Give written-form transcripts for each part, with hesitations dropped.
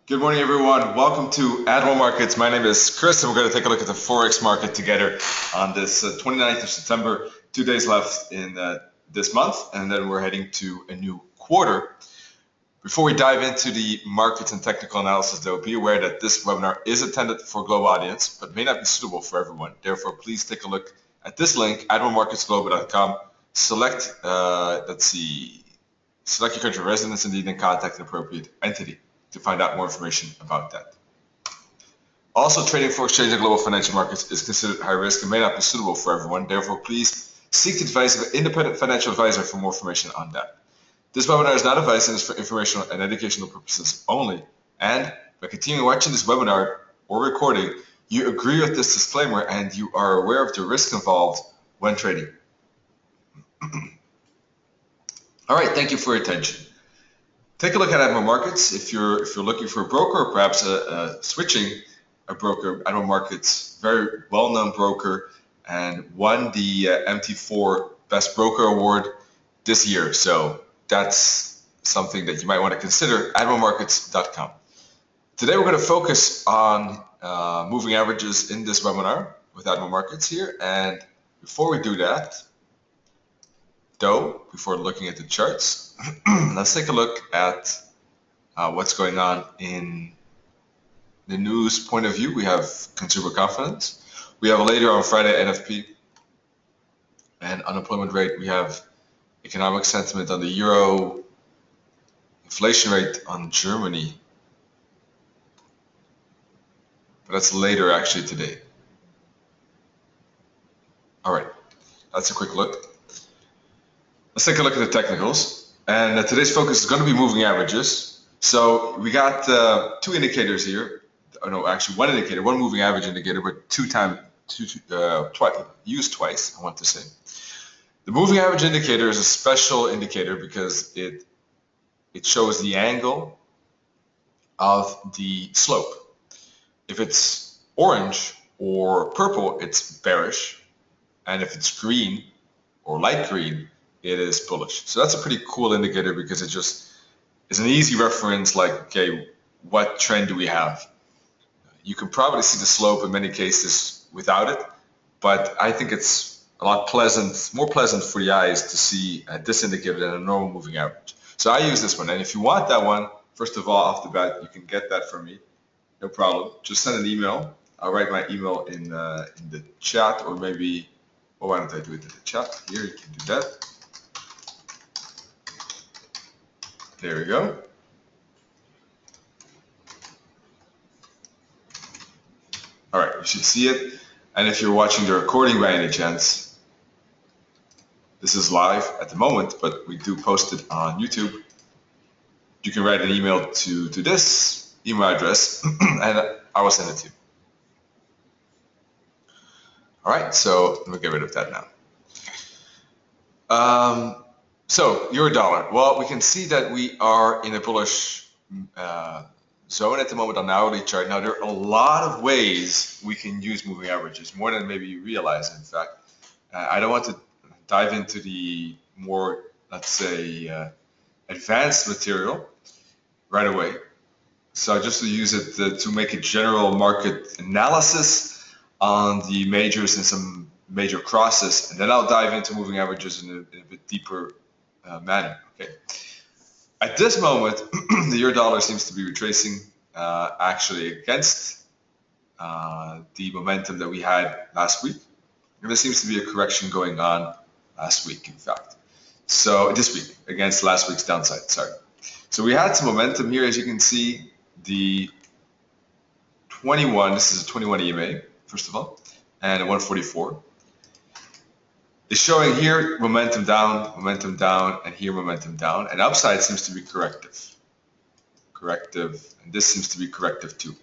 Good morning, everyone. Welcome to Admiral Markets. My name is Chris, and we're going to take a look at the Forex market together on this 29th of September. 2 days left in this month, and then we're heading to a new quarter. Before we dive into the markets and technical analysis, though, be aware that this webinar is intended for a global audience, but may not be suitable for everyone. Therefore, please take a look at this link, admiralmarketsglobal.com. Select, select your country of residence, and then contact an appropriate entity to find out more information about that. Also, trading for exchange and global financial markets is considered high risk and may not be suitable for everyone. Therefore, please seek the advice of an independent financial advisor for more information on that. This webinar is not advice and is for informational and educational purposes only. And by continuing watching this webinar or recording, you agree with this disclaimer and you are aware of the risk involved when trading. All right, thank you for your attention. Take a look at Admiral Markets. If you're looking for a broker, or perhaps switching a broker, Admiral Markets, very well-known broker, and won the MT4 Best Broker Award this year. So that's something that you might want to consider. AdmiralMarkets.com. Today we're going to focus on moving averages in this webinar with Admiral Markets here. And before we do that, before looking at the charts, let's take a look at what's going on in the news point of view. We have consumer confidence. We have later on Friday NFP and unemployment rate. We have economic sentiment on the euro, inflation rate on Germany. But that's later actually today. All right, that's a quick look. Let's take a look at the technicals, and today's focus is going to be moving averages. So we got two indicators here. Oh, no, actually one indicator, one moving average indicator, but used twice, I want to say. The moving average indicator is a special indicator because it shows the angle of the slope. If it's orange or purple, it's bearish, and if it's green or light green, it is bullish. So that's a pretty cool indicator because it just is an easy reference, like, okay, what trend do we have? You can probably see the slope in many cases without it, but I think it's a lot more pleasant for the eyes to see this indicator than a normal moving average. So I use this one, and if you want that one, first of all, off the bat, you can get that from me, no problem. Just send an email. I'll write my email in the chat, or maybe, well, why don't I do it in the chat? Here, you can do that. There we go. All right, you should see it. And if you're watching the recording by any chance, this is live at the moment, but we do post it on YouTube. You can write an email to this email address, and I will send it to you. All right, so let me get rid of that now. So euro dollar. Well, we can see that we are in a bullish zone at the moment on the hourly chart. Now, there are a lot of ways we can use moving averages, more than maybe you realize, in fact. I don't want to dive into the more, let's say, advanced material right away. So just to use it to make a general market analysis on the majors and some major crosses, and then I'll dive into moving averages in a bit deeper manner. Okay. At this moment, the euro dollar seems to be retracing actually against the momentum that we had last week. And there seems to be a correction going on last week, in fact. So this week, against last week's downside, sorry. So we had some momentum here, as you can see, the 21, this is a 21 EMA, first of all, and a 144. It's showing here momentum down, and here momentum down, and upside seems to be corrective, and this seems to be corrective too.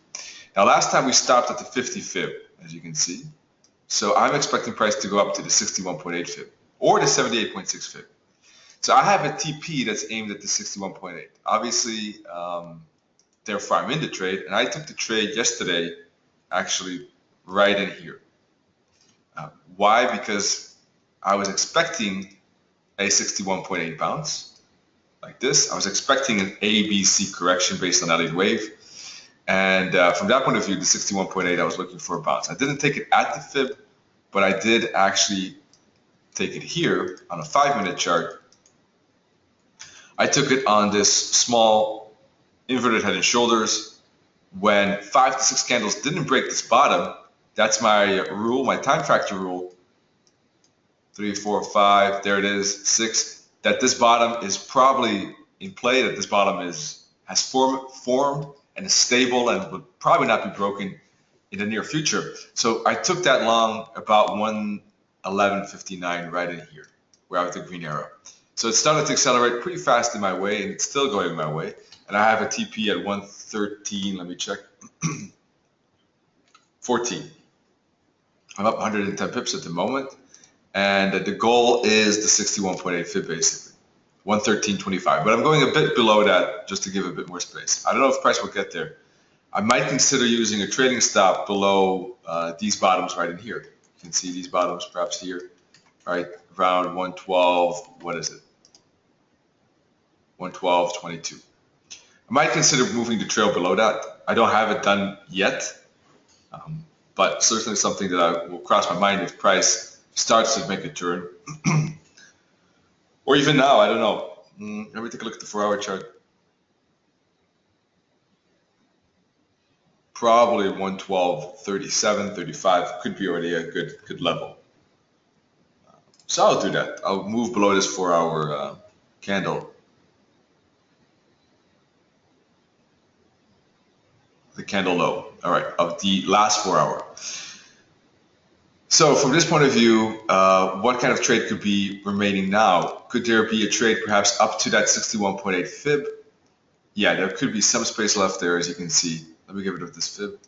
Now, last time we stopped at the 50 fib, as you can see, so I'm expecting price to go up to the 61.8 fib or the 78.6 fib. So I have a TP that's aimed at the 61.8. Obviously, therefore I'm in the trade, and I took the trade yesterday, actually right in here. Why? Because I was expecting a 61.8 bounce like this. I was expecting an ABC correction based on Elliott wave. And from that point of view, the 61.8, I was looking for a bounce. I didn't take it at the fib, but I did actually take it here on a 5-minute chart. I took it on this small inverted head and shoulders. When 5 to 6 candles didn't break this bottom, that's my rule, my time factor rule. 3, 4, 5, there it is, 6. That this bottom is probably in play, that this bottom has formed and is stable and would probably not be broken in the near future. So I took that long about 111.59 right in here, where I have the green arrow. So it started to accelerate pretty fast in my way, and it's still going my way. And I have a TP at 113, let me check, 14. I'm up 110 pips at the moment. And the goal is the 61.8 fib basically, 113.25. But I'm going a bit below that just to give a bit more space. I don't know if price will get there. I might consider using a trading stop below these bottoms right in here. You can see these bottoms perhaps here, right around 112. What is it? 112.22. I might consider moving the trail below that. I don't have it done yet, but certainly something that I will cross my mind if price starts to make a turn. Or even now, I don't know. Let me take a look at the 4-hour chart. Probably 112.37, 35 could be already a good level. So I'll do that. I'll move below this 4-hour candle. The candle low, all right, of the last 4-hour. So from this point of view, what kind of trade could be remaining now? Could there be a trade perhaps up to that 61.8 fib? Yeah, there could be some space left there, as you can see. Let me get rid of this fib.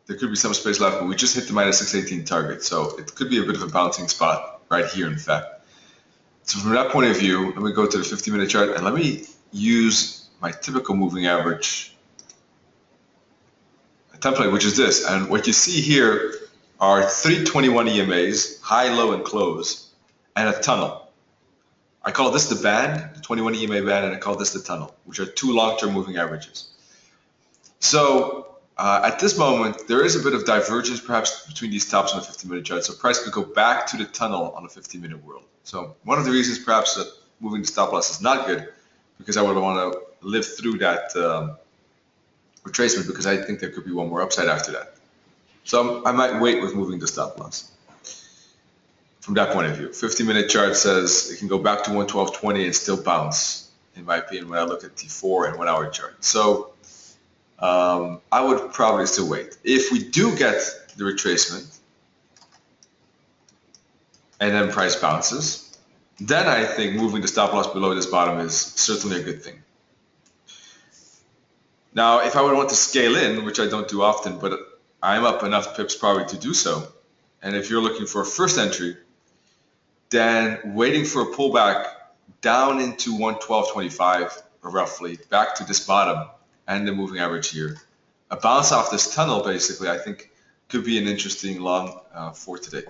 There could be some space left, but we just hit the minus 618 target, so it could be a bit of a bouncing spot right here, in fact. So from that point of view, let me go to the 50-minute chart, and let me use my typical moving average template, which is this. And what you see here are 321 EMAs, high, low, and close, and a tunnel. I call this the band, the 21 EMA band, and I call this the tunnel, which are two long-term moving averages. So at this moment, there is a bit of divergence perhaps between these tops on the 50-minute chart. So price could go back to the tunnel on the 50-minute world. So one of the reasons perhaps that moving the stop loss is not good, because I would want to live through that retracement, because I think there could be one more upside after that. So I might wait with moving the stop loss from that point of view. 50-minute chart says it can go back to 112.20 and still bounce, in my opinion, when I look at T4 and 1-hour chart. So I would probably still wait. If we do get the retracement and then price bounces, then I think moving the stop loss below this bottom is certainly a good thing. Now, if I would want to scale in, which I don't do often, but I'm up enough pips probably to do so, and if you're looking for a first entry, then waiting for a pullback down into 112.25, or roughly, back to this bottom and the moving average here, a bounce off this tunnel, basically, I think could be an interesting long for today.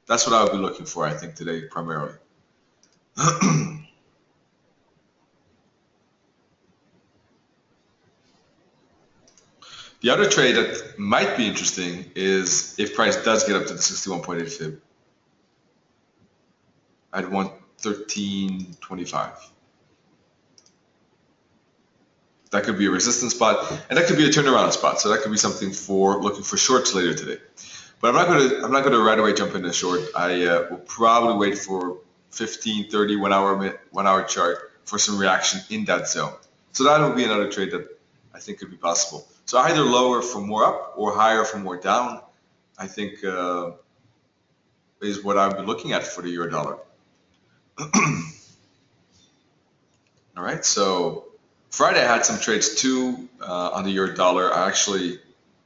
That's what I would be looking for, I think, today, primarily. The other trade that might be interesting is if price does get up to the 61.8 fib at 113.25. That could be a resistance spot, and that could be a turnaround spot. So that could be something for looking for shorts later today. But I'm not gonna right away jump in a short. I will probably wait for 15, 30, 1-hour chart for some reaction in that zone. So that will be another trade that I think could be possible. So either lower for more up or higher for more down, I think is what I'll be looking at for the euro dollar. All right, so Friday I had some trades too on the euro dollar. I actually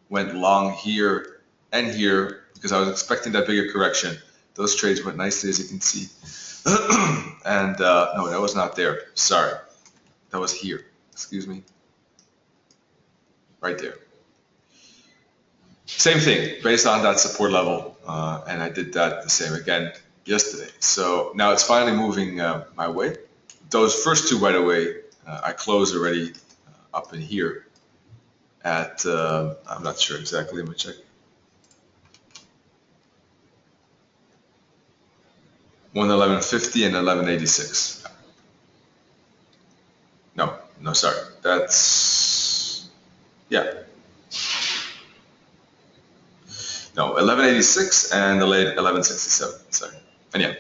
went long here and here because I was expecting that bigger correction. Those trades went nicely, as you can see. And no, that was not there. Sorry, that was here. Excuse me. Right there. Same thing, based on that support level, and I did that the same again yesterday. So now it's finally moving my way. Those first two, by the way, I closed already up in here at, I'm not sure exactly, let me check. 111.50 and 11.86. No, sorry. That's, yeah. No, 11.86 and 11.67. Sorry. And yeah.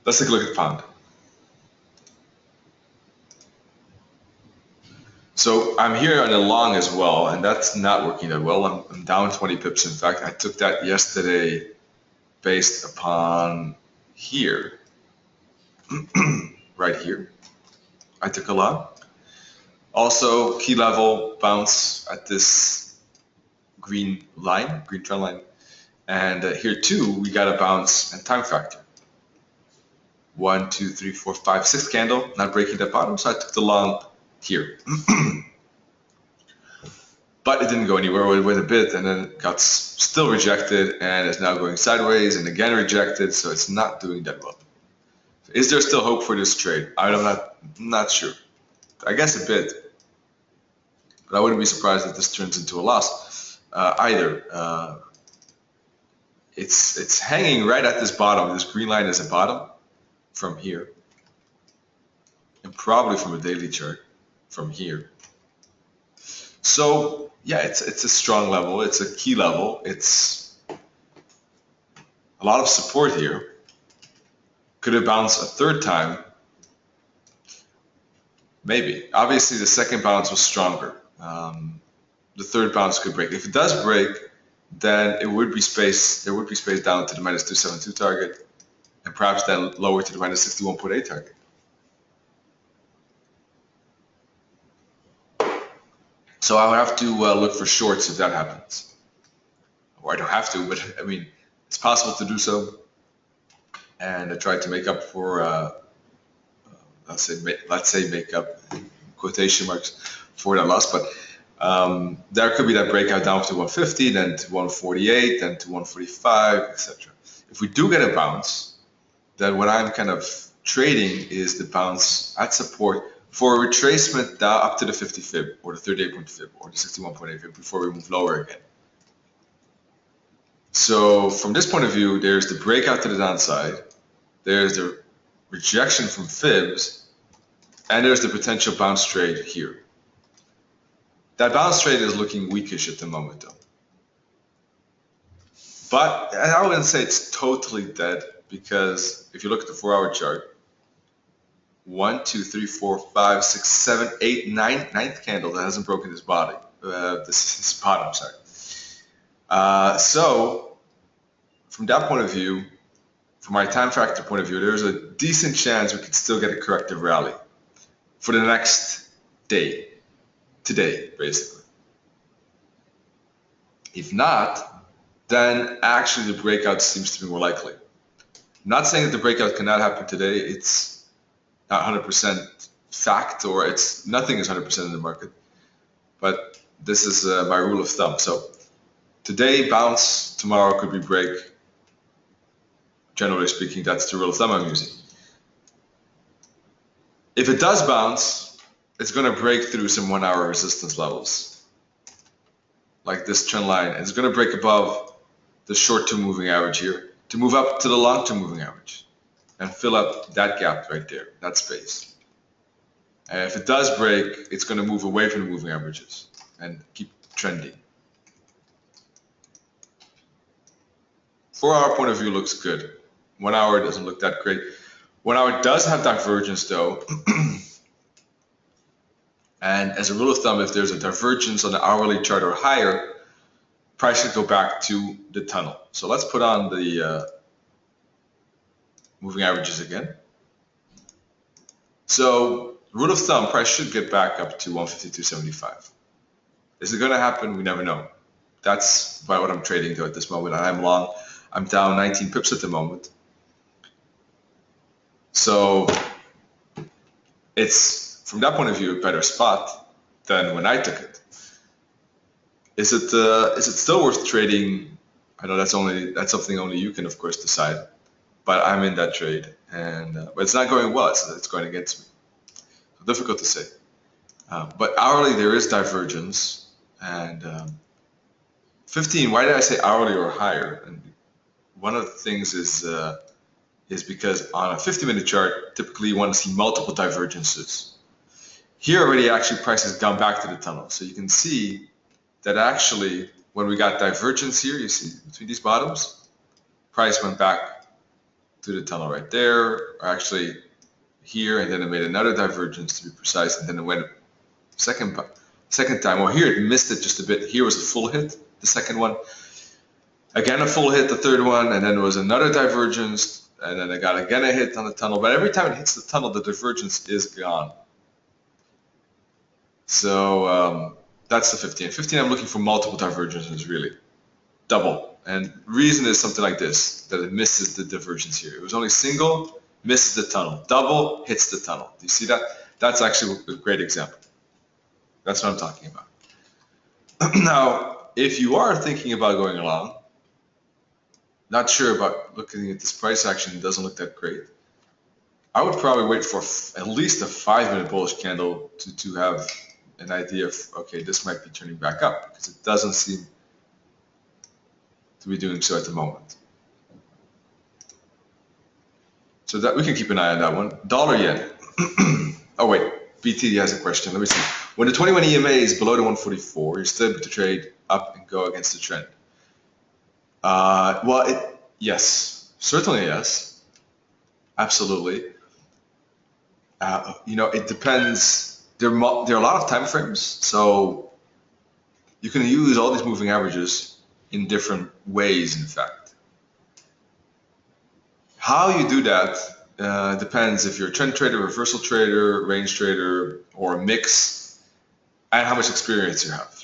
Let's take a look at pound. So I'm here on a long as well, and that's not working that well. I'm down 20 pips. In fact, I took that yesterday based upon here, right here. I took a lot. Also, key level bounce at this green trend line. And here too, we got a bounce and time factor. 1, 2, 3, 4, 5, 6 candle, not breaking that bottom, so I took the long here. But it didn't go anywhere. It went a bit and then got still rejected and is now going sideways and again rejected, so it's not doing that well. Is there still hope for this trade? I'm not sure. I guess a bit, but I wouldn't be surprised if this turns into a loss either. It's hanging right at this bottom. This green line is a bottom from here, and probably from a daily chart from here. So yeah, it's a strong level. It's a key level. It's a lot of support here. Could it bounce a third time? Maybe. Obviously, the second bounce was stronger. The third bounce could break. If it does break, then it would be space. There would be space down to the minus 272 target, and perhaps then lower to the minus 61.8 target. So I would have to look for shorts if that happens. Or I don't have to, but I mean, it's possible to do so. And I try to make up for, let's say make up, quotation marks, for that loss. But there could be that breakout down to 150, then to 148, then to 145, etc. If we do get a bounce, then what I'm kind of trading is the bounce at support for a retracement down up to the 50 fib or the 38-point fib or the 61.8 fib before we move lower again. So from this point of view, there's the breakout to the downside, there's the rejection from fibs, and there's the potential bounce trade here. That bounce trade is looking weakish at the moment though. But I wouldn't say it's totally dead, because if you look at the 4-hour chart, 1, 2, 3, 4, 5, 6, 7, 8, 9, ninth candle that hasn't broken this body, this bottom, sorry. So from that point of view, from my time factor point of view, there's a decent chance we could still get a corrective rally for the next day, today, basically. If not, then actually the breakout seems to be more likely. I'm not saying that the breakout cannot happen today. It's not 100% fact, or nothing is 100% in the market, but this is my rule of thumb. So today bounce, tomorrow could be break. Generally speaking, that's the rule of thumb I'm using. If it does bounce, it's going to break through some 1-hour resistance levels, like this trend line. It's going to break above the short-term moving average here to move up to the long-term moving average and fill up that gap right there, that space. And if it does break, it's going to move away from the moving averages and keep trending. 4-hour point of view looks good. 1 hour doesn't look that great. 1 hour does have divergence though. And as a rule of thumb, if there's a divergence on the hourly chart or higher, price should go back to the tunnel. So let's put on the moving averages again. So rule of thumb, price should get back up to 152.75. Is it going to happen? We never know. That's about what I'm trading though at this moment. I'm long. I'm down 19 pips at the moment. So it's, from that point of view, a better spot than when I took it. Is it still worth trading? I know that's something only you can, of course, decide. but I'm in that trade, and but it's not going well. It's going against me. So difficult to say. But hourly there is divergence, and 15. Why did I say hourly or higher? And one of the things is because on a 50-minute chart, typically you want to see multiple divergences. Here already actually price has gone back to the tunnel, so you can see that actually when we got divergence here, you see between these bottoms, price went back to the tunnel right there, or actually here, and then it made another divergence to be precise, and then it went second time. Well, here it missed it just a bit. Here was a full hit, the second one. Again a full hit, the third one, and then there was another divergence, and then it got again a hit on the tunnel. But every time it hits the tunnel, the divergence is gone. So that's the 15. 15, I'm looking for multiple divergences, really. Double. And reason is something like this, that it misses the divergence here. It was only single, misses the tunnel. Double, hits the tunnel. Do you see that? That's actually a great example. That's what I'm talking about. Now, if you are thinking about going along, not sure about looking at this price action, it doesn't look that great, I would probably wait for at least a 5-minute bullish candle to have an idea of, okay, this might be turning back up, because it doesn't seem to be doing so at the moment. So that we can keep an eye on that one. Dollar yen. Oh wait, BT has a question. Let me see. When the 21 EMA is below the 144, you're still able to trade up and go against the trend. Well, yes, certainly yes, absolutely. It depends. There are a lot of time frames, so you can use all these moving averages in different ways. In fact, how you do that depends if you're a trend trader, reversal trader, range trader, or a mix, and how much experience you have.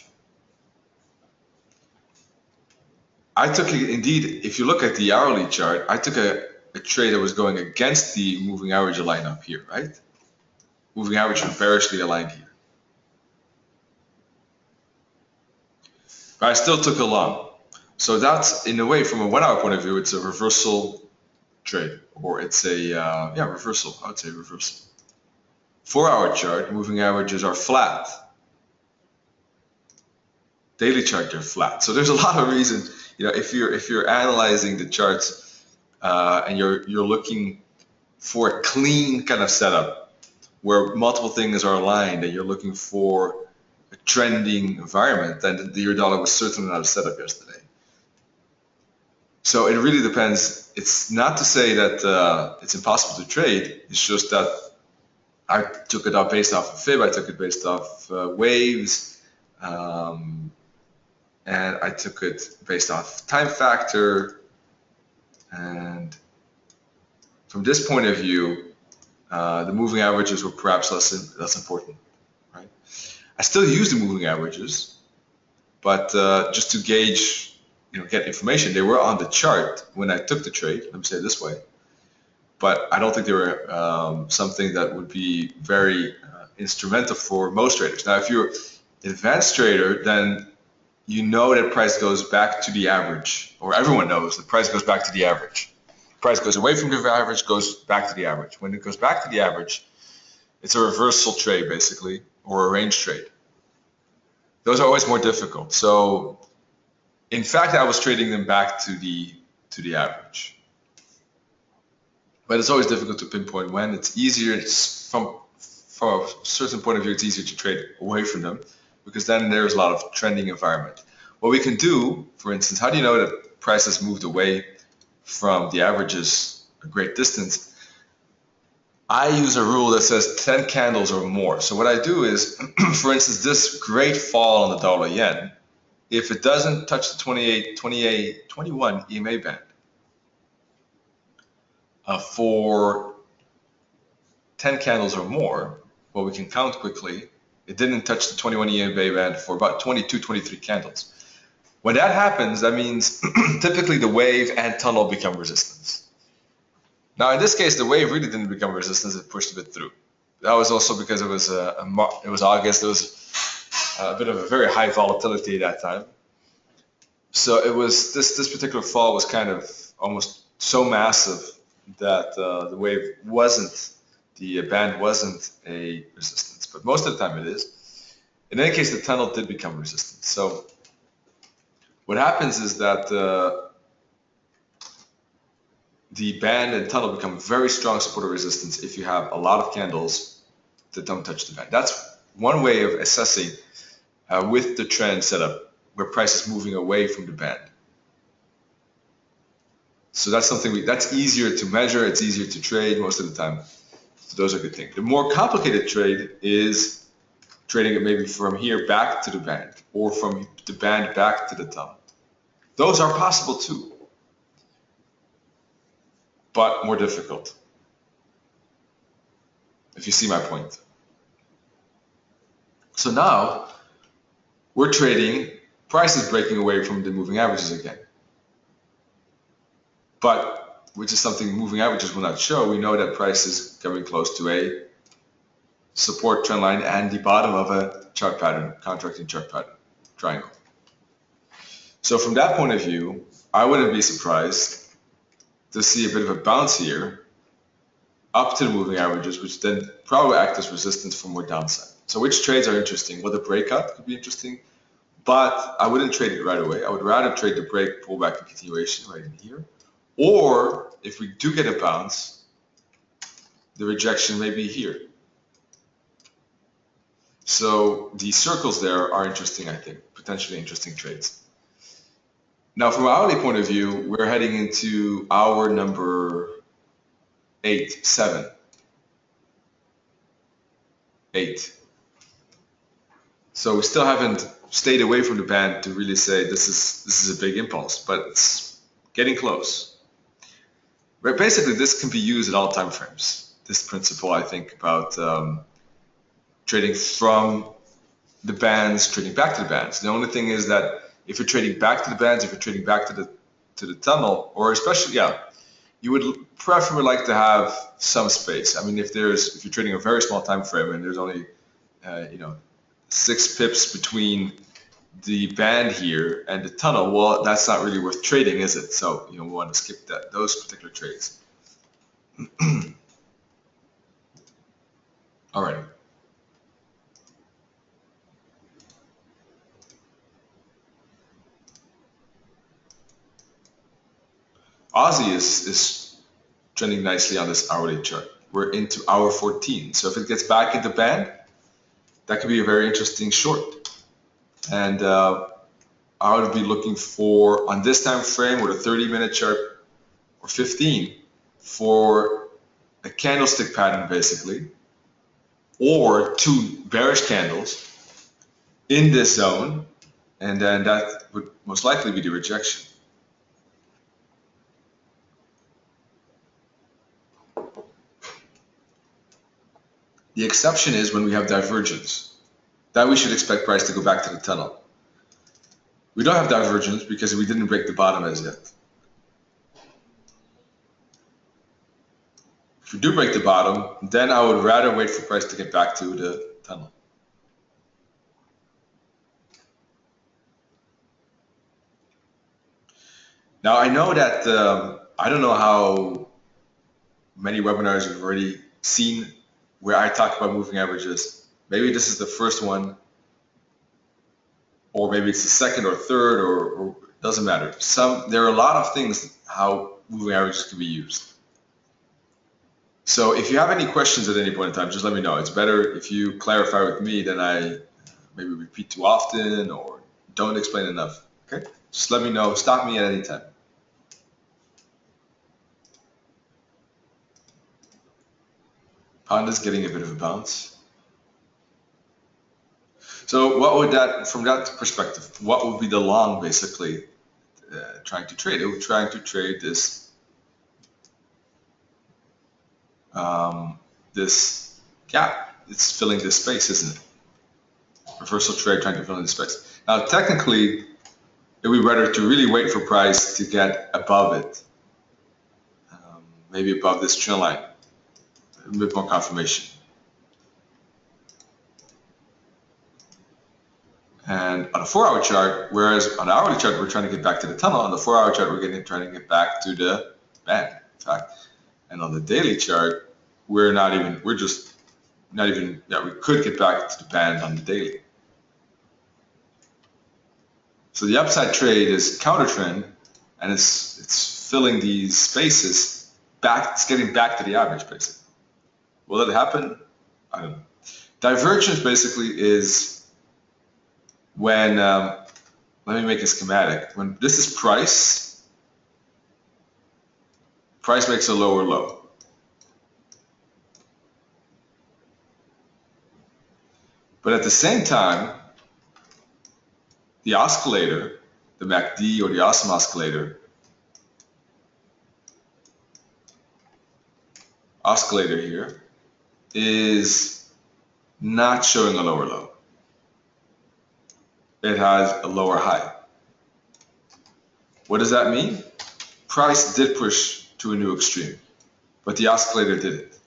I took indeed, if you look at the hourly chart, I took a trade that was going against the moving average line up here, right? Moving average was bearishly aligned here. But I still took a long. So that's, in a way, from a 1 hour point of view, it's a reversal trade, or it's a, reversal. I would say reversal. 4 hour chart, moving averages are flat. Daily chart, they're flat. So there's a lot of reasons, if you're analyzing the charts and you're looking for a clean kind of setup where multiple things are aligned and you're looking for a trending environment, then the euro dollar was certainly not a setup yesterday. So it really depends. It's not to say that it's impossible to trade. It's just that I took it up based off of fib. I took it based off waves. And I took it based off time factor. And from this point of view, the moving averages were perhaps less important, right? I still use the moving averages, but just to gauge, get information, they were on the chart when I took the trade. Let me say it this way. But I don't think they were something that would be very instrumental for most traders. Now, if you're an advanced trader, then you know that price goes back to the average, or everyone knows the price goes back to the average. Price goes away from the average, goes back to the average. When it goes back to the average, it's a reversal trade basically, or a range trade. Those are always more difficult. So, in fact, I was trading them back to the average. But it's always difficult to pinpoint when. It's easier from a certain point of view. It's easier to trade away from them because then there's a lot of trending environment. What we can do, for instance, how do you know that price has moved away from the averages a great distance? I use a rule that says 10 candles or more. So what I do is, for instance, this great fall on the dollar yen, if it doesn't touch the 21 EMA band for 10 candles or more, well, we can count quickly. It didn't touch the 21 EMA band for about 22, 23 candles. When that happens, that means typically the wave and tunnel become resistance. Now, in this case, the wave really didn't become resistance; it pushed a bit through. That was also because it was August. There was a bit of a very high volatility at that time. So it was this particular fall was kind of almost so massive that the wave wasn't, the band wasn't a resistance, but most of the time it is. In any case, the tunnel did become resistance. So what happens is that the band and tunnel become very strong support or resistance if you have a lot of candles that don't touch the band. That's one way of assessing with the trend setup where price is moving away from the band. So that's something that's easier to measure, it's easier to trade most of the time. So those are good things. The more complicated trade is trading it maybe from here back to the band or from the band back to the tunnel. Those are possible too, but more difficult, if you see my point. So now we're trading prices breaking away from the moving averages again. But, which is something moving averages will not show, we know that price is coming close to a support trend line and the bottom of a chart pattern, contracting chart pattern, triangle. So from that point of view, I wouldn't be surprised to see a bit of a bounce here up to the moving averages, which then probably act as resistance for more downside. So which trades are interesting? Well, the breakout could be interesting, but I wouldn't trade it right away. I would rather trade the break, pullback, and continuation right in here. Or if we do get a bounce, the rejection may be here. So the circles there are interesting, I think, potentially interesting trades. Now, from an hourly point of view, we're heading into hour number 8. So we still haven't stayed away from the band to really say this is a big impulse, but it's getting close. But basically, this can be used at all time frames. This principle, I think, about trading from the bands, trading back to the bands. The only thing is that if you're trading back to the bands, if you're trading back to the tunnel, or especially, you would preferably like to have some space. I mean, if you're trading a very small time frame and there's only 6 pips between the band here and the tunnel, well, that's not really worth trading, is it? So we want to skip those particular trades. All right. Aussie is trending nicely on this hourly chart. We're into hour 14. So if it gets back into band, that could be a very interesting short. And I would be looking for, on this time frame with a 30-minute chart or 15, for a candlestick pattern basically, or 2 bearish candles in this zone, and then that would most likely be the rejection. The exception is when we have divergence. That we should expect price to go back to the tunnel. We don't have divergence because we didn't break the bottom as yet. If we do break the bottom, then I would rather wait for price to get back to the tunnel. Now I know that I don't know how many webinars you've already seen where I talk about moving averages. Maybe this is the first one, or maybe it's the second or third, or doesn't matter. There are a lot of things how moving averages can be used. So if you have any questions at any point in time, just let me know. It's better if you clarify with me than I maybe repeat too often or don't explain enough. Okay? Just let me know. Stop me at any time. Pound is getting a bit of a bounce. So what would from that perspective, what would be the long basically trying to trade? It would trying to trade this this gap. It's filling this space, isn't it? Reversal trade trying to fill in the space. Now technically, it would be better to really wait for price to get above it, maybe above this trend line, a bit more confirmation. And on a 4-hour chart, whereas on the hourly chart, we're trying to get back to the tunnel, on the 4-hour chart, we're trying to get back to the band. In fact, And on the daily chart, we're just not even, yeah, we could get back to the band on the daily. So the upside trade is counter trend, and it's filling these spaces back, it's getting back to the average basically. Will it happen? I don't know. Divergence basically is when, let me make a schematic. When this is price makes a lower low. But at the same time, the oscillator, the MACD or the awesome oscillator here is not showing a lower low. It has a lower high. What does that mean? Price did push to a new extreme, but the oscillator didn't.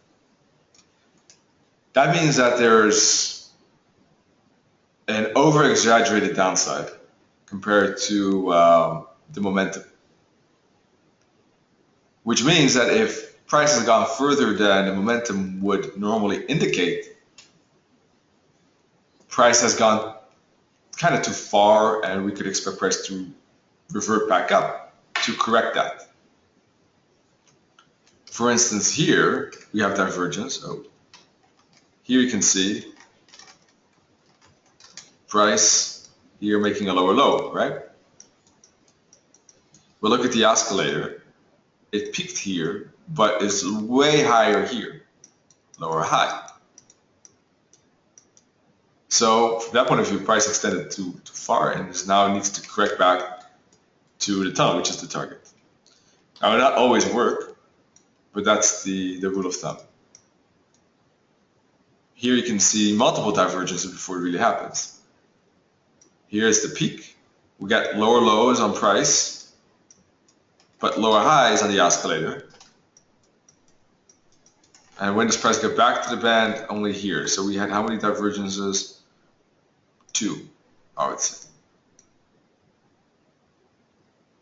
That means that there's an over-exaggerated downside compared to the momentum, which means that if price has gone further than the momentum would normally indicate, price has gone kind of too far, and we could expect price to revert back up to correct that. For instance, here we have divergence. Oh, here you can see price here making a lower low, right? But look at the oscillator. It peaked here, but is way higher here, lower high. So from that point of view, price extended too far and now needs to correct back to the tunnel, which is the target. Now, it will not always work, but that's the rule of thumb. Here you can see multiple divergences before it really happens. Here's the peak. We got lower lows on price, but lower highs on the oscillator. And when does price get back to the band? Only here. So we had how many divergences? 2, I would say.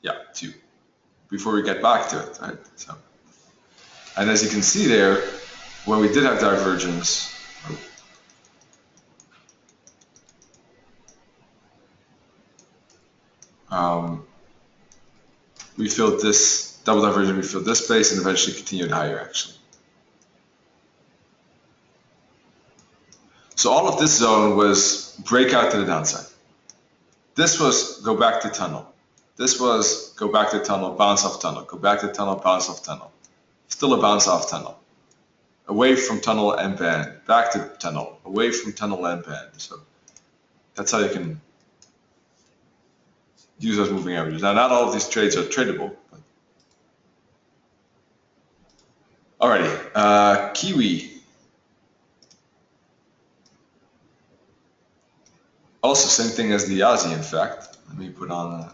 Yeah, 2. Before we get back to it, right? So, and as you can see there, when we did have divergence, we filled this double divergence, we filled this space and eventually continued higher actually. So all of this zone was breakout to the downside. This was go back to tunnel. This was go back to tunnel, bounce off tunnel, go back to tunnel, bounce off tunnel. Still a bounce off tunnel. Away from tunnel and band, back to tunnel, away from tunnel and band. So that's how you can use those moving averages. Now, not all of these trades are tradable. But... Alrighty, Kiwi. Also, same thing as the Aussie, in fact. Let me put on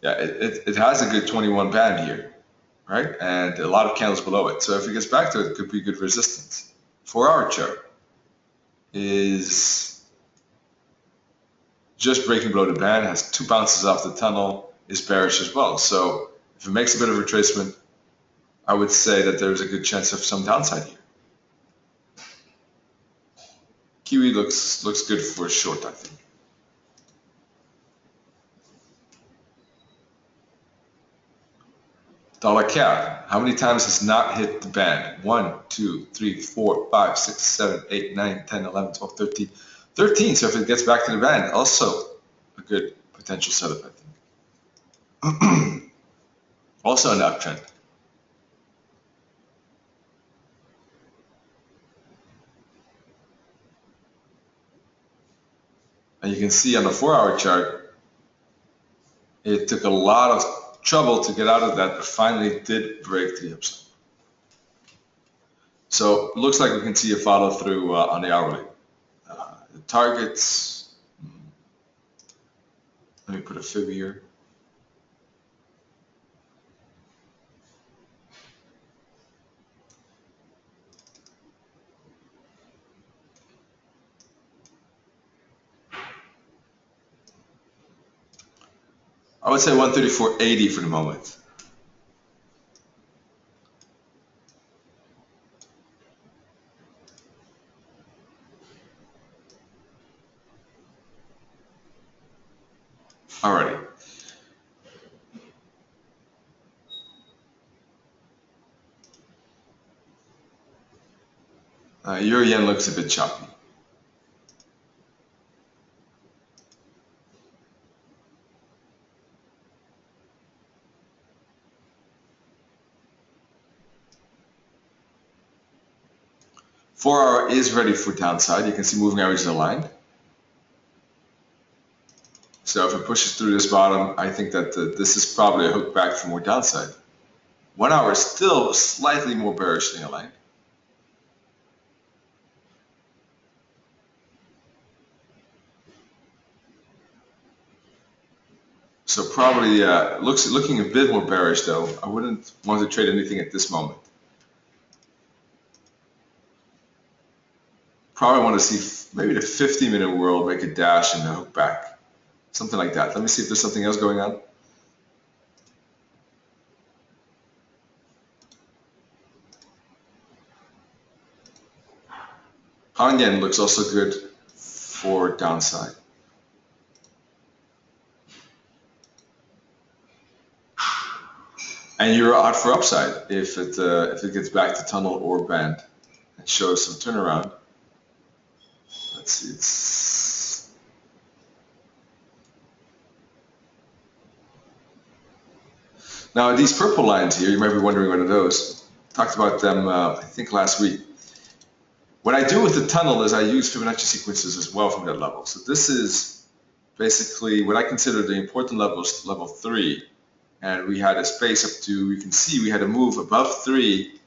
yeah, it has a good 21 band here, right? And a lot of candles below it. So if it gets back to it, it could be good resistance. 4-hour chart is just breaking below the band, has 2 bounces off the tunnel, is bearish as well. So if it makes a bit of retracement, I would say that there's a good chance of some downside here. Kiwi looks good for a short, I think. Dollar CAD, how many times has not hit the band? 1, 2, 3, 4, 5, 6, 7, 8, 9, 10, 11, 12, 13. 13, so if it gets back to the band, also a good potential setup, I think. Also an uptrend. And you can see on the 4-hour chart, it took a lot of trouble to get out of that, but finally did break to the upside. So it looks like we can see a follow through on the hourly. The targets, let me put a fib here. I would say 134.80 for the moment. Alrighty. Euro yen looks a bit choppy. Four-hour is ready for downside. You can see moving averages aligned. So if it pushes through this bottom, I think that this is probably a hook back for more downside. 1 hour is still slightly more bearishly aligned. So probably looking a bit more bearish though. I wouldn't want to trade anything at this moment. Probably want to see maybe the 50-minute world make a dash and a hook back. Something like that. Let me see if there's something else going on. Hong Yen looks also good for downside. And you're out for upside if it gets back to tunnel or band and shows some turnaround. Let's see, it's now these purple lines here. You might be wondering what are those. Talked about them I think last week. What I do with the tunnel is I use Fibonacci sequences as well from that level. So this is basically what I consider the important levels, level 3. And we had a space up to, you can see we had a move above 3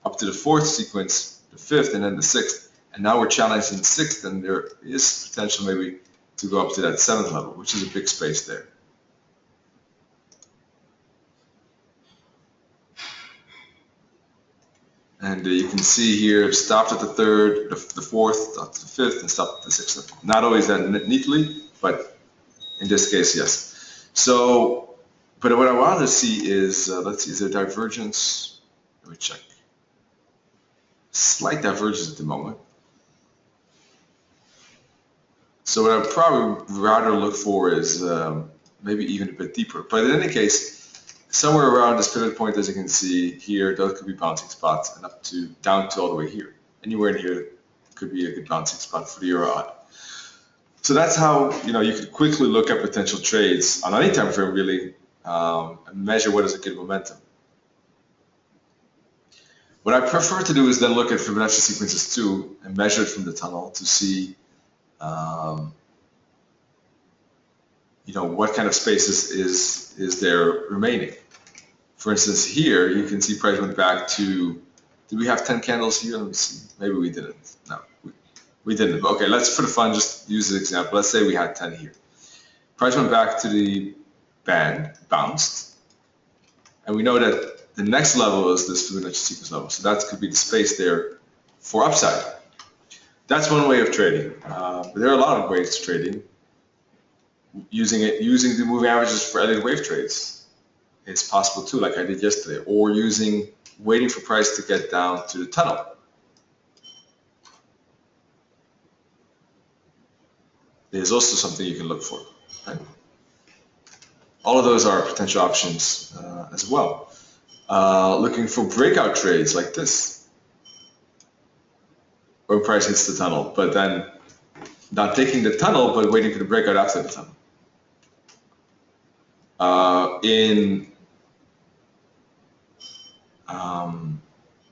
up to the 4th sequence, the 5th, and then the 6th. And now we're challenging the 6th, and there is potential maybe to go up to that 7th level, which is a big space there. And you can see here, it stopped at the 3rd, the 4th, up to the 5th, and stopped at the 6th. Not always that neatly, but in this case, yes. So, but what I wanted to see is, let's see, is there divergence? Let me check. Slight divergence at the moment. So what I'd probably rather look for is maybe even a bit deeper. But in any case, somewhere around this pivot point, as you can see here, those could be bouncing spots, and up to down to all the way here. Anywhere in here could be a good bouncing spot for the euro odd. So that's how you could quickly look at potential trades on any time frame really, and measure what is a good momentum. What I prefer to do is then look at Fibonacci sequences too and measure it from the tunnel to see what kind of spaces is there remaining. For instance, here you can see price went back to, did we have 10 candles here? Let me see. Maybe we didn't. No, we didn't. Okay, let's, for the fun, just use an example. Let's say we had 10 here. Price went back to the band, bounced, and we know that the next level is this Fibonacci sequence level. So that could be the space there for upside. That's one way of trading. But there are a lot of ways to trading. Using the moving averages for elliott wave trades. It's possible too, like I did yesterday, or waiting for price to get down to the tunnel. There's also something you can look for. Right? All of those are potential options as well. Looking for breakout trades like this, where price hits the tunnel, but then not taking the tunnel, but waiting for the breakout after the tunnel. In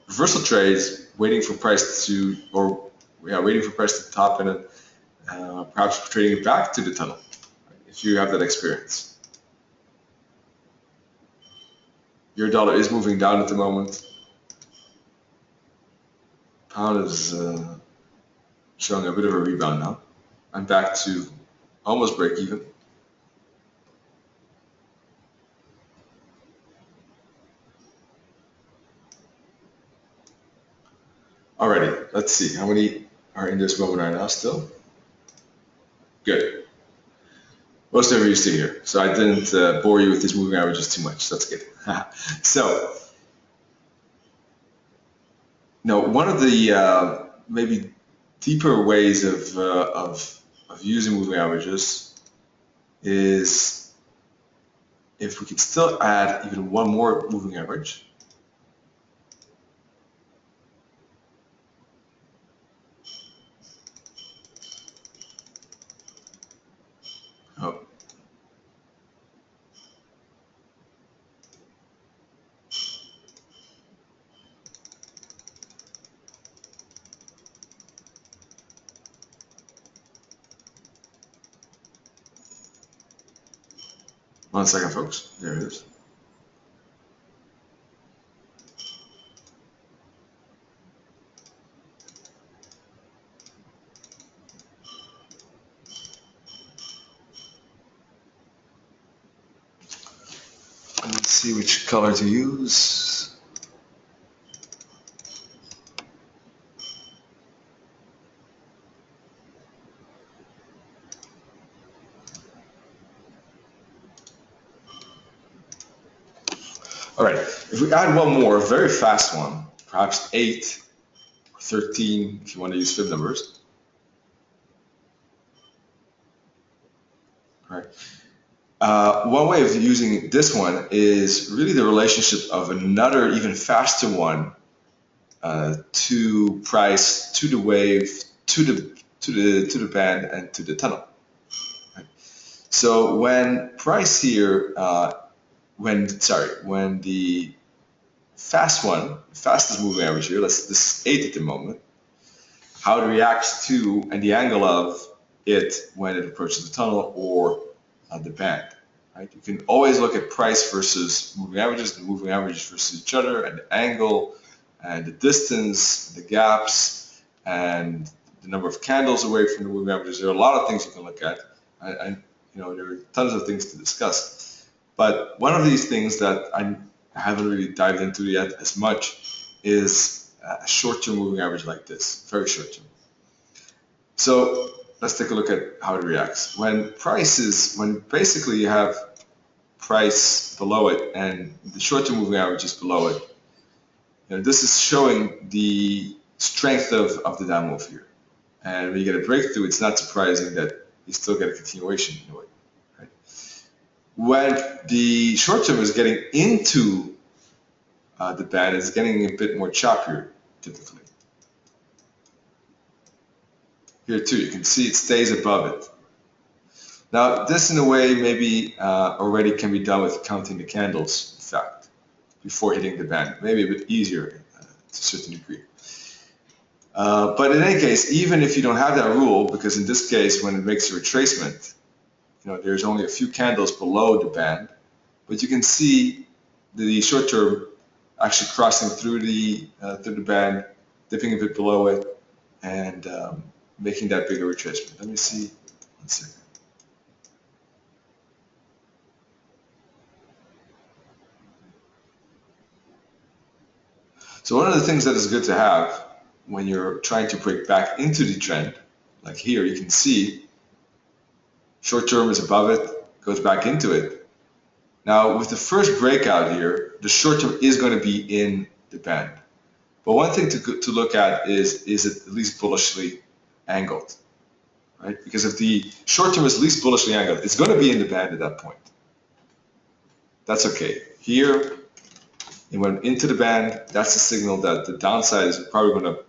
reversal trades, waiting for price to top and then perhaps trading it back to the tunnel, if you have that experience. Your dollar is moving down at the moment. Pound is showing a bit of a rebound now. I'm back to almost break even. Alrighty, let's see. How many are in this moment right now still? Good. Most of you used to hear, so I didn't bore you with these moving averages too much. That's good. So, now one of the maybe deeper ways of using moving averages is if we could still add even one more moving average. Oh. One second, folks. There it is. Let's see which color to use. All right, if we add one more, a very fast one, perhaps 8 or 13 if you want to use fib numbers. All right. One way of using this one is really the relationship of another even faster one to price, to the wave, to the band, and to the tunnel. Right? So when price here, when the fast one, fastest moving average here, this is 8 at the moment, how it reacts to and the angle of it when it approaches the tunnel or the band. Right? You can always look at price versus moving averages, the moving averages versus each other, and the angle, and the distance, the gaps, and the number of candles away from the moving averages. There are a lot of things you can look at, and there are tons of things to discuss. But one of these things that I haven't really dived into yet as much is a short-term moving average like this, very short-term. So let's take a look at how it reacts. When basically you have price below it and the short-term moving average is below it, this is showing the strength of the down move here. And when you get a breakthrough, it's not surprising that you still get a continuation in a way. Right? When the short-term is getting into the band, it's getting a bit more choppier, typically. Here too, you can see it stays above it. Now, this in a way maybe already can be done with counting the candles, in fact, before hitting the band. Maybe a bit easier to a certain degree. But in any case, even if you don't have that rule, because in this case, when it makes a retracement, there's only a few candles below the band, but you can see the short term actually crossing through the band, dipping a bit below it, and making that bigger retracement. Let me see. One second. So one of the things that is good to have when you're trying to break back into the trend, like here, you can see short term is above it, goes back into it. Now, with the first breakout here, the short term is going to be in the band. But one thing to look at is it at least bullishly angled, right? Because if the short term is at least bullishly angled, it's going to be in the band at that point. That's okay. Here, it went into the band. That's the signal that the downside is probably going to,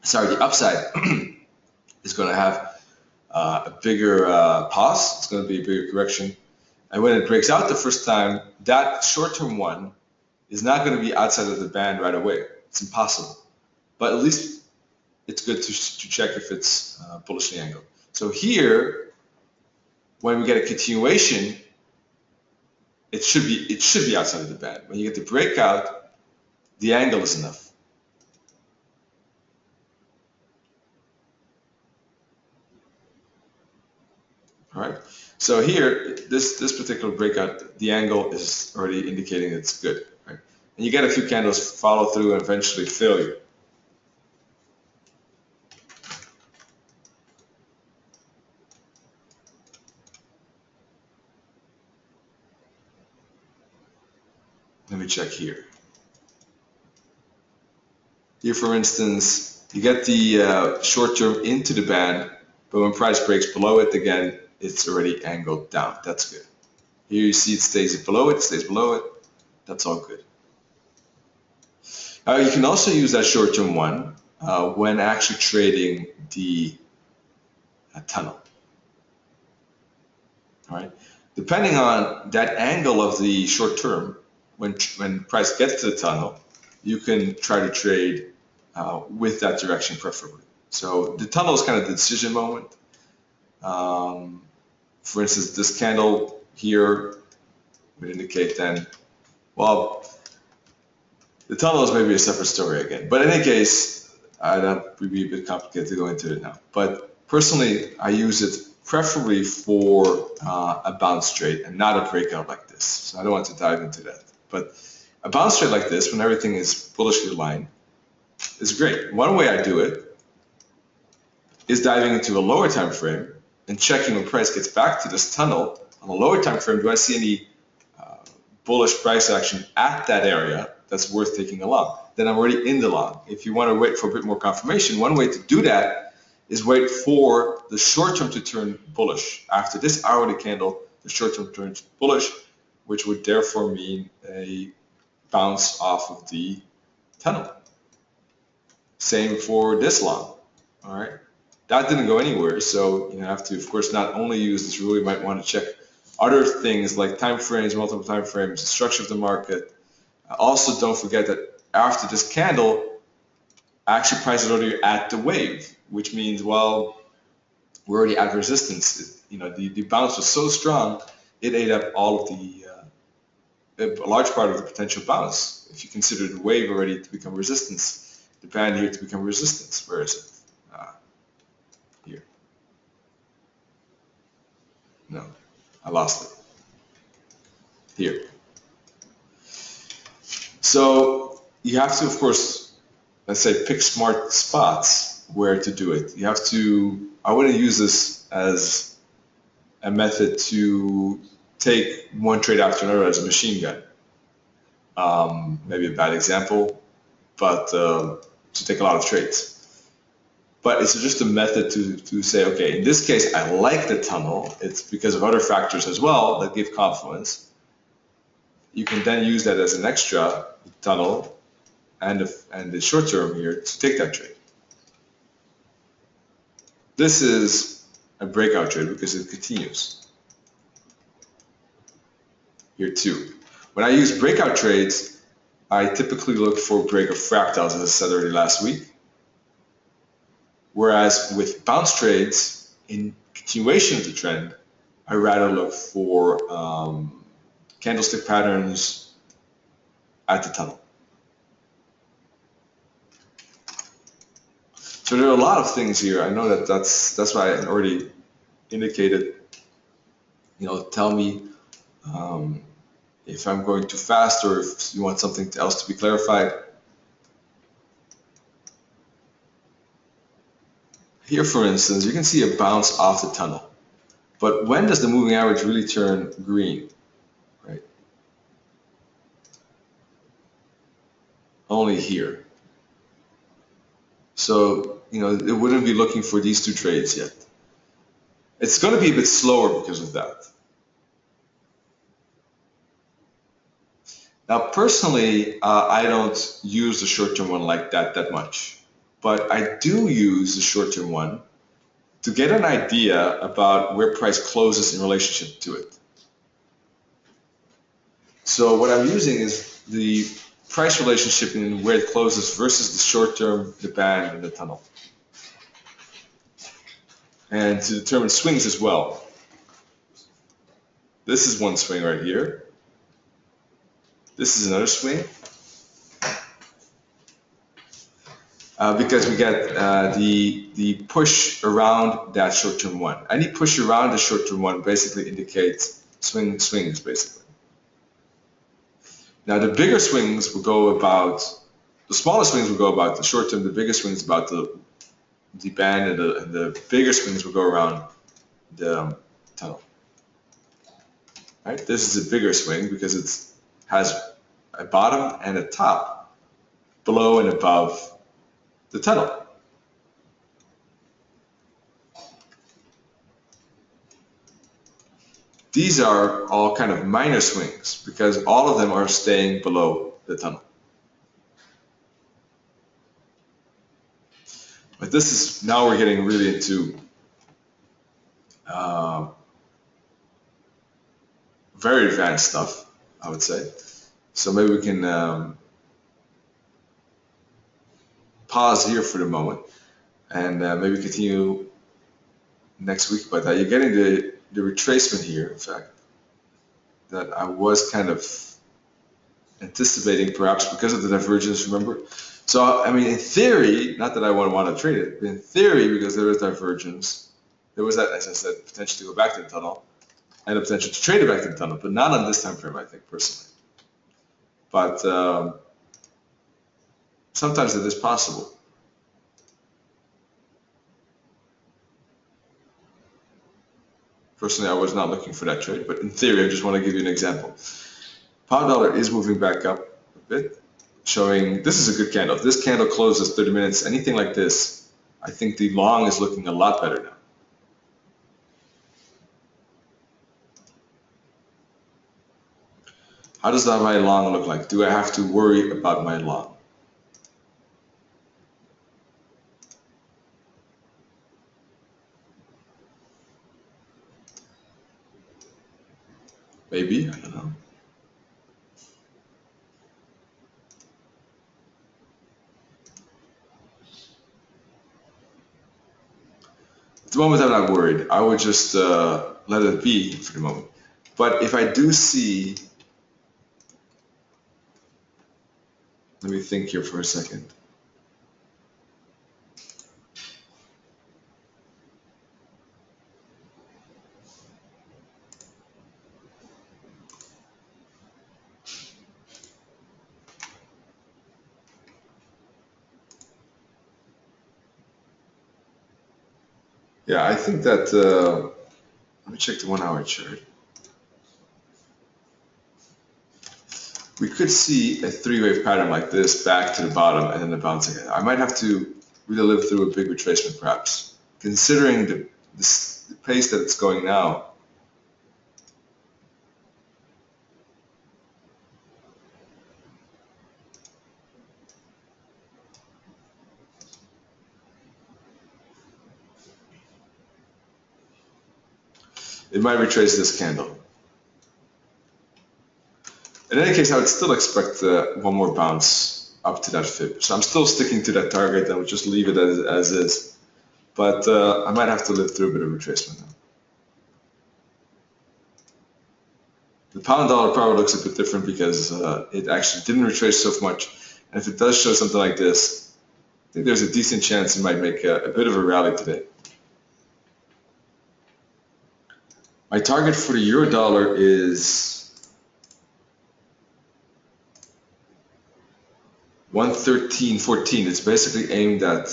the upside is going to have a bigger pause. It's going to be a bigger correction. And when it breaks out the first time, that short-term one is not going to be outside of the band right away. It's impossible. But at least it's good to check if it's bullishly angled. So here, when we get a continuation, it should be outside of the band. When you get the breakout, the angle is enough. All right. So here, this particular breakout, the angle is already indicating it's good. Right? And you get a few candles follow through and eventually failure. Let me check here. Here, for instance, you get the short term into the band, but when price breaks below it again, it's already angled down. That's good. Here you see it stays below it, stays below it. That's all good. You can also use that short term one when actually trading the tunnel. All right. Depending on that angle of the short term, when price gets to the tunnel, you can try to trade with that direction preferably. So the tunnel is kind of the decision moment. For instance, this candle here would indicate then, well, the tunnel is maybe a separate story again. But in any case, that would be a bit complicated to go into it now. But personally, I use it preferably for a bounce trade and not a breakout like this. So I don't want to dive into that. But a bounce trade like this, when everything is bullishly aligned, is great. One way I do it is diving into a lower time frame and checking when price gets back to this tunnel on a lower time frame. Do I see any bullish price action at that area that's worth taking a long? Then I'm already in the long. If you want to wait for a bit more confirmation, one way to do that is wait for the short term to turn bullish. After this hourly candle, the short term turns bullish, which would therefore mean a bounce off of the tunnel. Same for this long. All right, that didn't go anywhere, so you have to, of course, not only use this rule, you might want to check other things like time frames, multiple time frames, the structure of the market. Also, don't forget that after this candle, actually price is already at the wave, which means, well, we're already at resistance. The bounce was so strong, it ate up all of a large part of the potential bounce. If you consider the wave already to become resistance, the band here to become resistance, where is it? Here. No, I lost it. Here. So you have to, of course, let's say, pick smart spots where to do it. You have to, I wouldn't use this as a method to take one trade after another as a machine gun. Maybe a bad example, but to take a lot of trades. But it's just a method to say, okay, in this case, I like the tunnel. It's because of other factors as well that give confluence. You can then use that as an extra tunnel and the short term here to take that trade. This is a breakout trade because it continues. Here too. When I use breakout trades, I typically look for break of fractals, as I said already last week. Whereas with bounce trades, in continuation of the trend, I rather look for candlestick patterns at the tunnel. So there are a lot of things here. I know that's why I already indicated. Tell me if I'm going too fast or if you want something else to be clarified. Here, for instance, you can see a bounce off the tunnel. But when does the moving average really turn green? Right? Only here. So, it wouldn't be looking for these two trades yet. It's going to be a bit slower because of that. Now, personally, I don't use the short-term one like that much. But I do use the short-term one to get an idea about where price closes in relationship to it. So what I'm using is the price relationship in where it closes versus the short-term, the band, and the tunnel. And to determine swings as well. This is one swing right here. This is another swing. Because we get the push around that short-term one. Any push around the short-term one basically indicates swings, basically. Now the bigger swings will go about, the smaller swings will go about the short-term, the bigger swings about the band, and the bigger swings will go around the tunnel. Right? This is a bigger swing because it has a bottom and a top below and above the tunnel. These are all kind of minor swings because all of them are staying below the tunnel. But this is, now we're getting really into very advanced stuff, I would say. So maybe we can pause here for the moment and maybe continue next week about that. You're getting the retracement here, in fact, that I was kind of anticipating perhaps because of the divergence, remember? So, I mean, in theory, not that I would want to trade it, but in theory, because there was divergence, there was that, as I said, potential to go back to the tunnel and a potential to trade it back to the tunnel, but not on this time frame, I think, personally. But sometimes it is possible. Personally, I was not looking for that trade, but in theory, I just want to give you an example. Pound dollar is moving back up a bit, showing this is a good candle. If this candle closes 30 minutes, anything like this, I think the long is looking a lot better now. How does my long look like? Do I have to worry about my long? Maybe, I don't know. At the moment, I'm not worried. I would just let it be for the moment. But if I do see, let me think here for a second. Yeah, I think that, let me check the 1 hour chart. We could see a three-wave pattern like this back to the bottom and then the bounce again. I might have to really live through a big retracement perhaps. Considering the pace that it's going now, it might retrace this candle. In any case, I would still expect one more bounce up to that fib. So I'm still sticking to that target and would just leave it as is. But I might have to live through a bit of retracement now. The pound dollar probably looks a bit different because it actually didn't retrace so much. And if it does show something like this, I think there's a decent chance it might make a bit of a rally today. My target for the euro dollar is 113.14. It's basically aimed at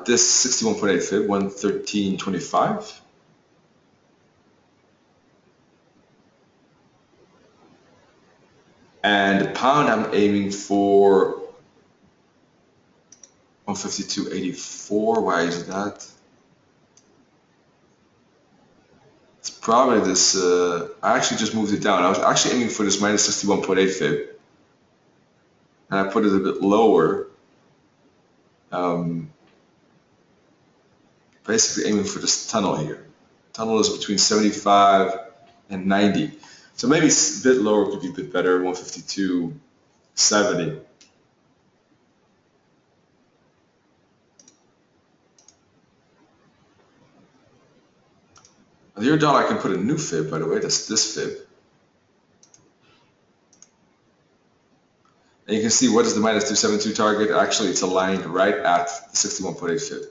this 61.8 fib, 113.25. And the pound, I'm aiming for 152.84. Why is that? It's probably this. I actually just moved it down. I was actually aiming for this minus 61.8 fib, and I put it a bit lower. Basically aiming for this tunnel here. Tunnel is between 75 and 90. So maybe a bit lower could be a bit better, 152.70. The euro dollar, I can put a new fib, by the way, that's this fib. And you can see what is the minus 272 target. Actually, it's aligned right at the 61.8 fib.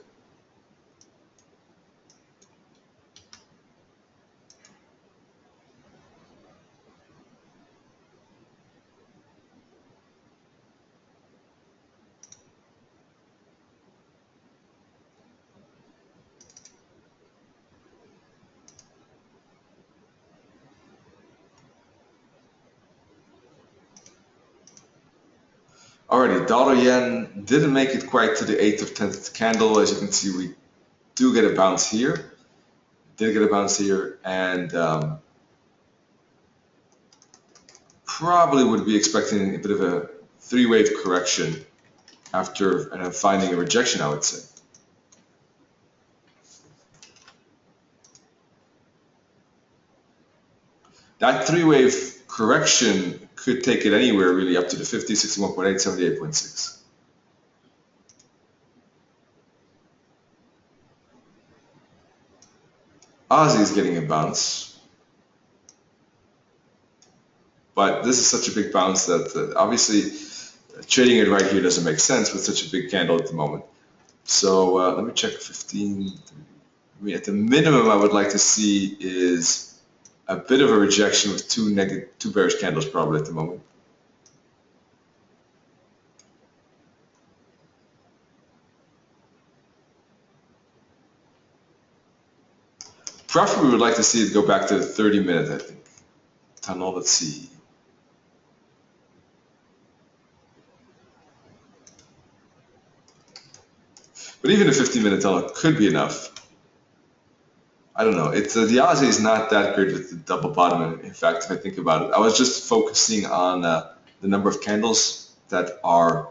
Alrighty, dollar yen didn't make it quite to the 8th of 10th candle. As you can see, we do get a bounce here. Did get a bounce here, and probably would be expecting a bit of a three-wave correction after finding a rejection, I would say. That three-wave correction could take it anywhere really up to the 50, 61.8, 78.6. Aussie is getting a bounce, but this is such a big bounce that obviously trading it right here doesn't make sense with such a big candle at the moment. So let me check 15. I mean, at the minimum, I would like to see is a bit of a rejection with two bearish candles probably at the moment. Preferably, we would like to see it go back to the 30-minute, I think. Tunnel, let's see. But even a 15-minute tunnel could be enough. I don't know. It's the Aussie is not that great with the double bottom. In fact, if I think about it, I was just focusing on the number of candles that are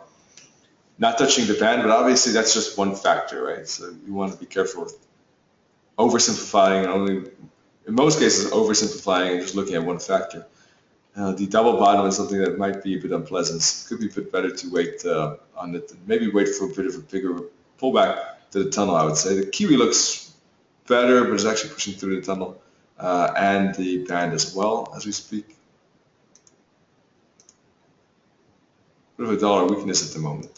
not touching the band, but obviously that's just one factor, right? So you want to be careful with oversimplifying, and only in most cases oversimplifying and just looking at one factor. The double bottom is something that might be a bit unpleasant. It could be a bit better to wait on it, maybe wait for a bit of a bigger pullback to the tunnel, I would say. The Kiwi looks better, but it's actually pushing through the tunnel and the band as well as we speak. Bit of a dollar weakness at the moment.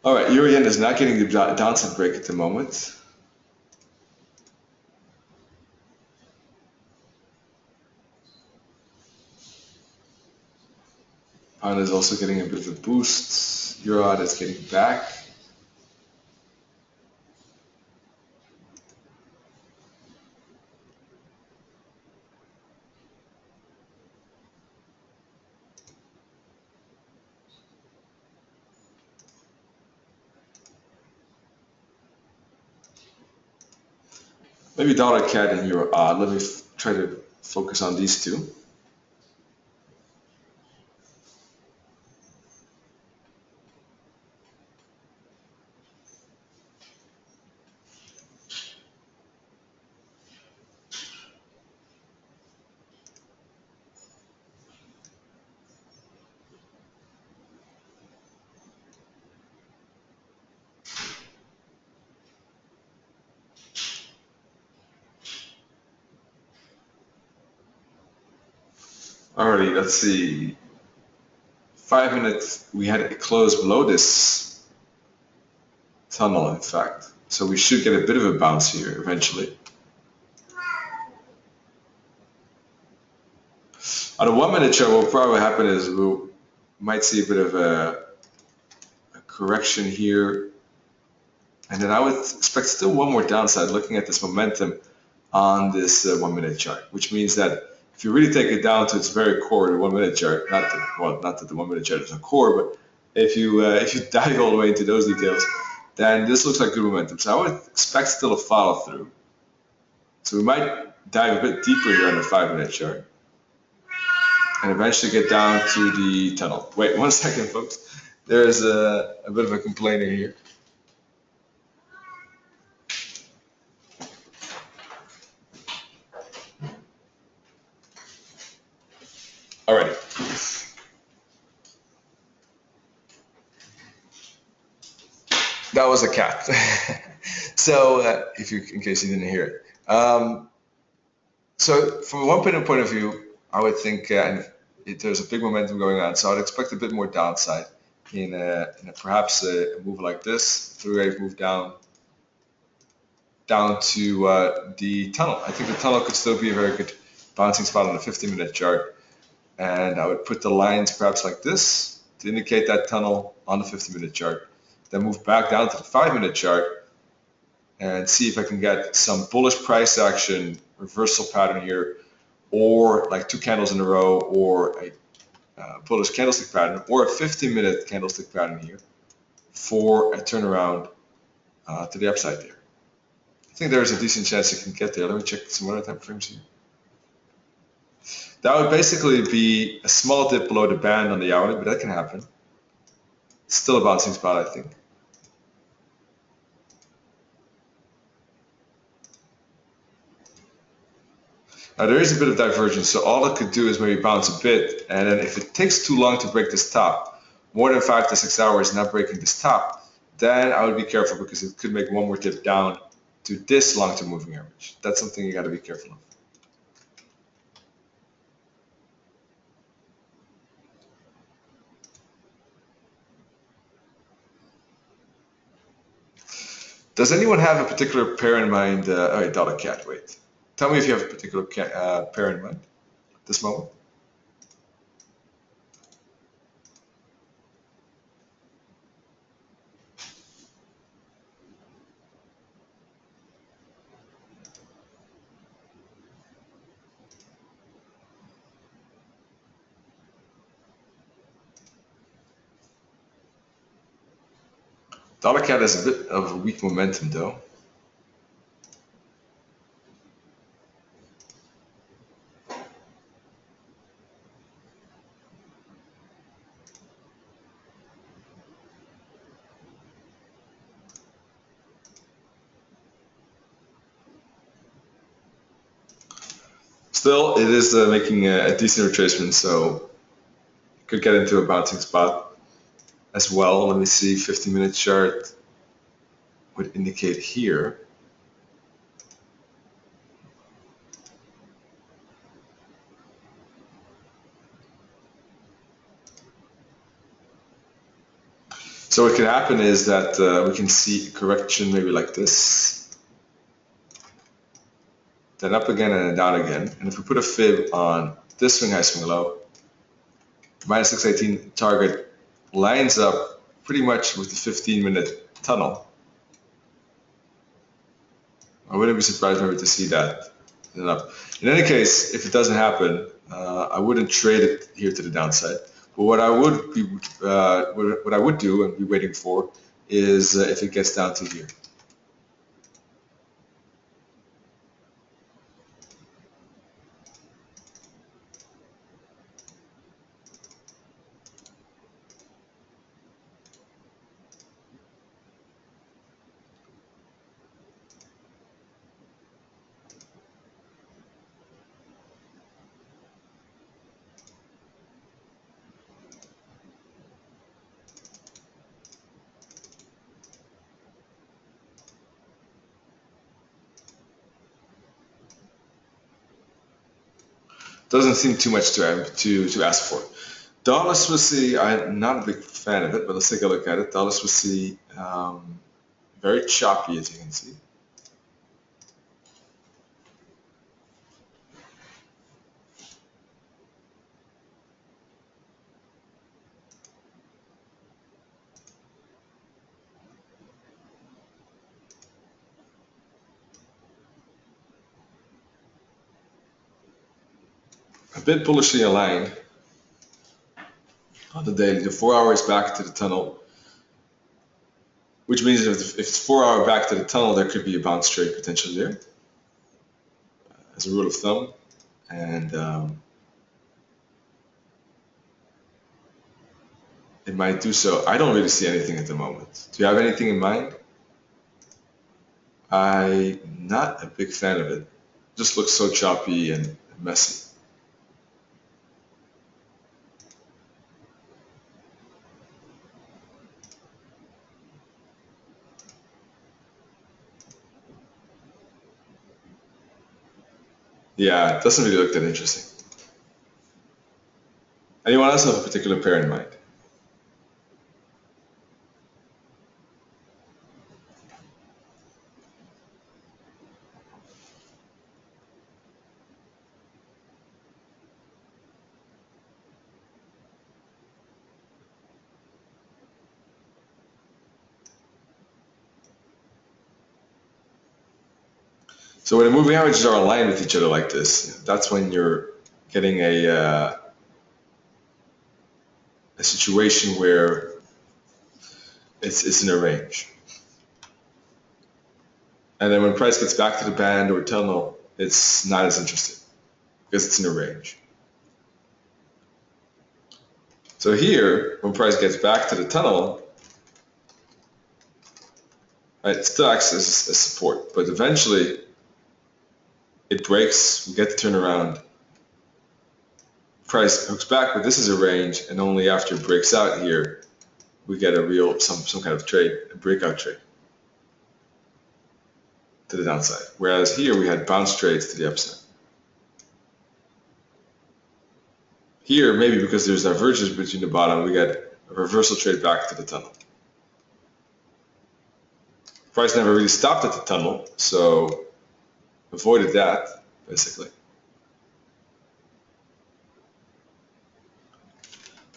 All right, Euro yen is not getting the downside break at the moment. Pound is also getting a bit of a boost. Euro is getting back. Maybe dollar CAD and Euro odd. Let me try to focus on these two. Alrighty, let's see. 5 minutes, we had it close below this tunnel, in fact. So we should get a bit of a bounce here eventually. On a 1 minute chart, what will probably happen is we might see a bit of a correction here. And then I would expect still one more downside looking at this momentum on this 1 minute chart, which means that if you really take it down to its very core, the 1 minute chart, not that the 1 minute chart is a core, but if you dive all the way into those details, then this looks like good momentum. So I would expect still a follow through. So we might dive a bit deeper here on the 5 minute chart and eventually get down to the tunnel. Wait 1 second, folks. There's a bit of a complainer here. Alrighty. That was a cat. So, in case you didn't hear it. So, from a 1 minute point of view, I would think there's a big momentum going on. So, I'd expect a bit more downside in perhaps a move like this, three-wave move down to the tunnel. I think the tunnel could still be a very good bouncing spot on the 15-minute chart. And I would put the lines perhaps like this to indicate that tunnel on the 50-minute chart. then move back down to the 5-minute chart and see if I can get some bullish price action, reversal pattern here, or like 2 candles in a row, or a bullish candlestick pattern, or a 15-minute candlestick pattern here for a turnaround to the upside there. I think there's a decent chance you can get there. Let me check some other time frames here. That would basically be a small dip below the band on the hourly, but that can happen. It's still a bouncing spot, I think. Now there is a bit of divergence, so all it could do is maybe bounce a bit, and then if it takes too long to break this top, more than 5 to 6 hours not breaking this top, then I would be careful because it could make one more dip down to this long-term moving average. That's something you got to be careful of. Does anyone have a particular pair in mind? Oh, dollar cat, wait. Tell me if you have a particular pair in mind at this moment. Dollar cat has a bit of a weak momentum though. Still, it is making a decent retracement, so could get into a bouncing spot as well. Let me see, 15-minute chart would indicate here. So what can happen is that we can see a correction maybe like this, then up again and then down again. And if we put a fib on this swing high, swing low, minus 618 target lines up pretty much with the 15-minute tunnel. I wouldn't be surprised maybe to see that up. In any case, if it doesn't happen, I wouldn't trade it here to the downside. But what I would be, what I would do and be waiting for is if it gets down to here. Doesn't seem too much to ask for. Dollar Swissy, I'm not a big fan of it, but let's take a look at it. Dollar Swissy, very choppy as you can see. A bit bullishly aligned on the daily. The 4 hours back to the tunnel, which means if it's 4 hours back to the tunnel, there could be a bounce trade potentially there, as a rule of thumb. And it might do so. I don't really see anything at the moment. Do you have anything in mind? I'm not a big fan of it. It just looks so choppy and messy. Yeah, it doesn't really look that interesting. Anyone else have a particular pair in mind? So when the moving averages are aligned with each other like this, that's when you're getting a situation where it's in a range. And then when price gets back to the band or tunnel, it's not as interesting because it's in a range. So here, when price gets back to the tunnel, right, it still acts as support, but eventually it breaks, we get the turnaround, price hooks back, but this is a range, and only after it breaks out here, we get a real, some kind of trade, a breakout trade to the downside. Whereas here we had bounce trades to the upside. Here, maybe because there's divergence between the bottom, we get a reversal trade back to the tunnel. Price never really stopped at the tunnel, so avoided that, basically.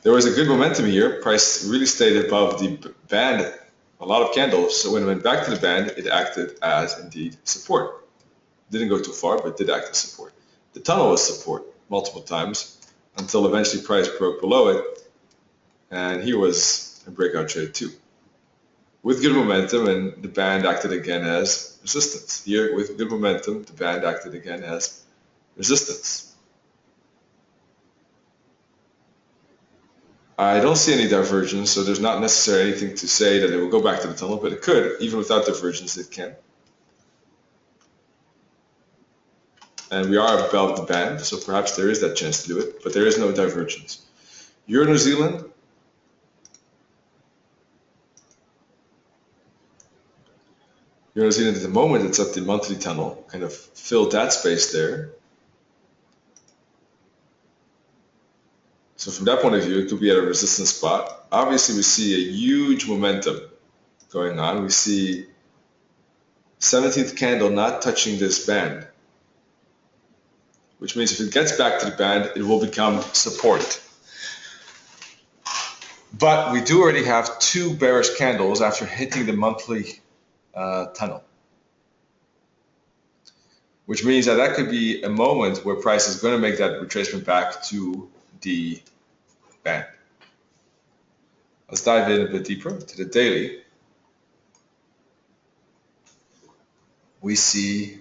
There was a good momentum here. Price really stayed above the band, a lot of candles. So when it went back to the band, it acted as indeed support. Didn't go too far, but did act as support. The tunnel was support multiple times until eventually price broke below it. And here was a breakout trade too. With good momentum, and the band acted again as resistance. Here, with good momentum, the band acted again as resistance. I don't see any divergence, so there's not necessarily anything to say that it will go back to the tunnel, but it could. Even without divergence, it can. And we are above the band, so perhaps there is that chance to do it, but there is no divergence. Euro New Zealand. Euro New Zealand at the moment, it's at the monthly tunnel, kind of filled that space there. So from that point of view, it could be at a resistance spot. Obviously, we see a huge momentum going on. We see 17th candle not touching this band, which means if it gets back to the band, it will become support. But we do already have two bearish candles after hitting the monthly tunnel, which means that that could be a moment where price is going to make that retracement back to the band. Let's dive in a bit deeper to the daily. We see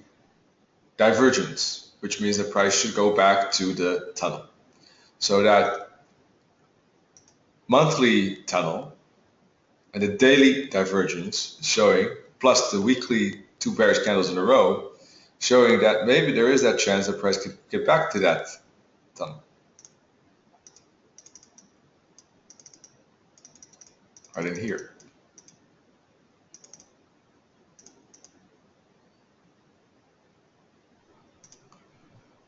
divergence, which means the price should go back to the tunnel. So that monthly tunnel and the daily divergence showing, plus the weekly two bearish candles in a row, showing that maybe there is that chance that price could get back to that tunnel. Right in here.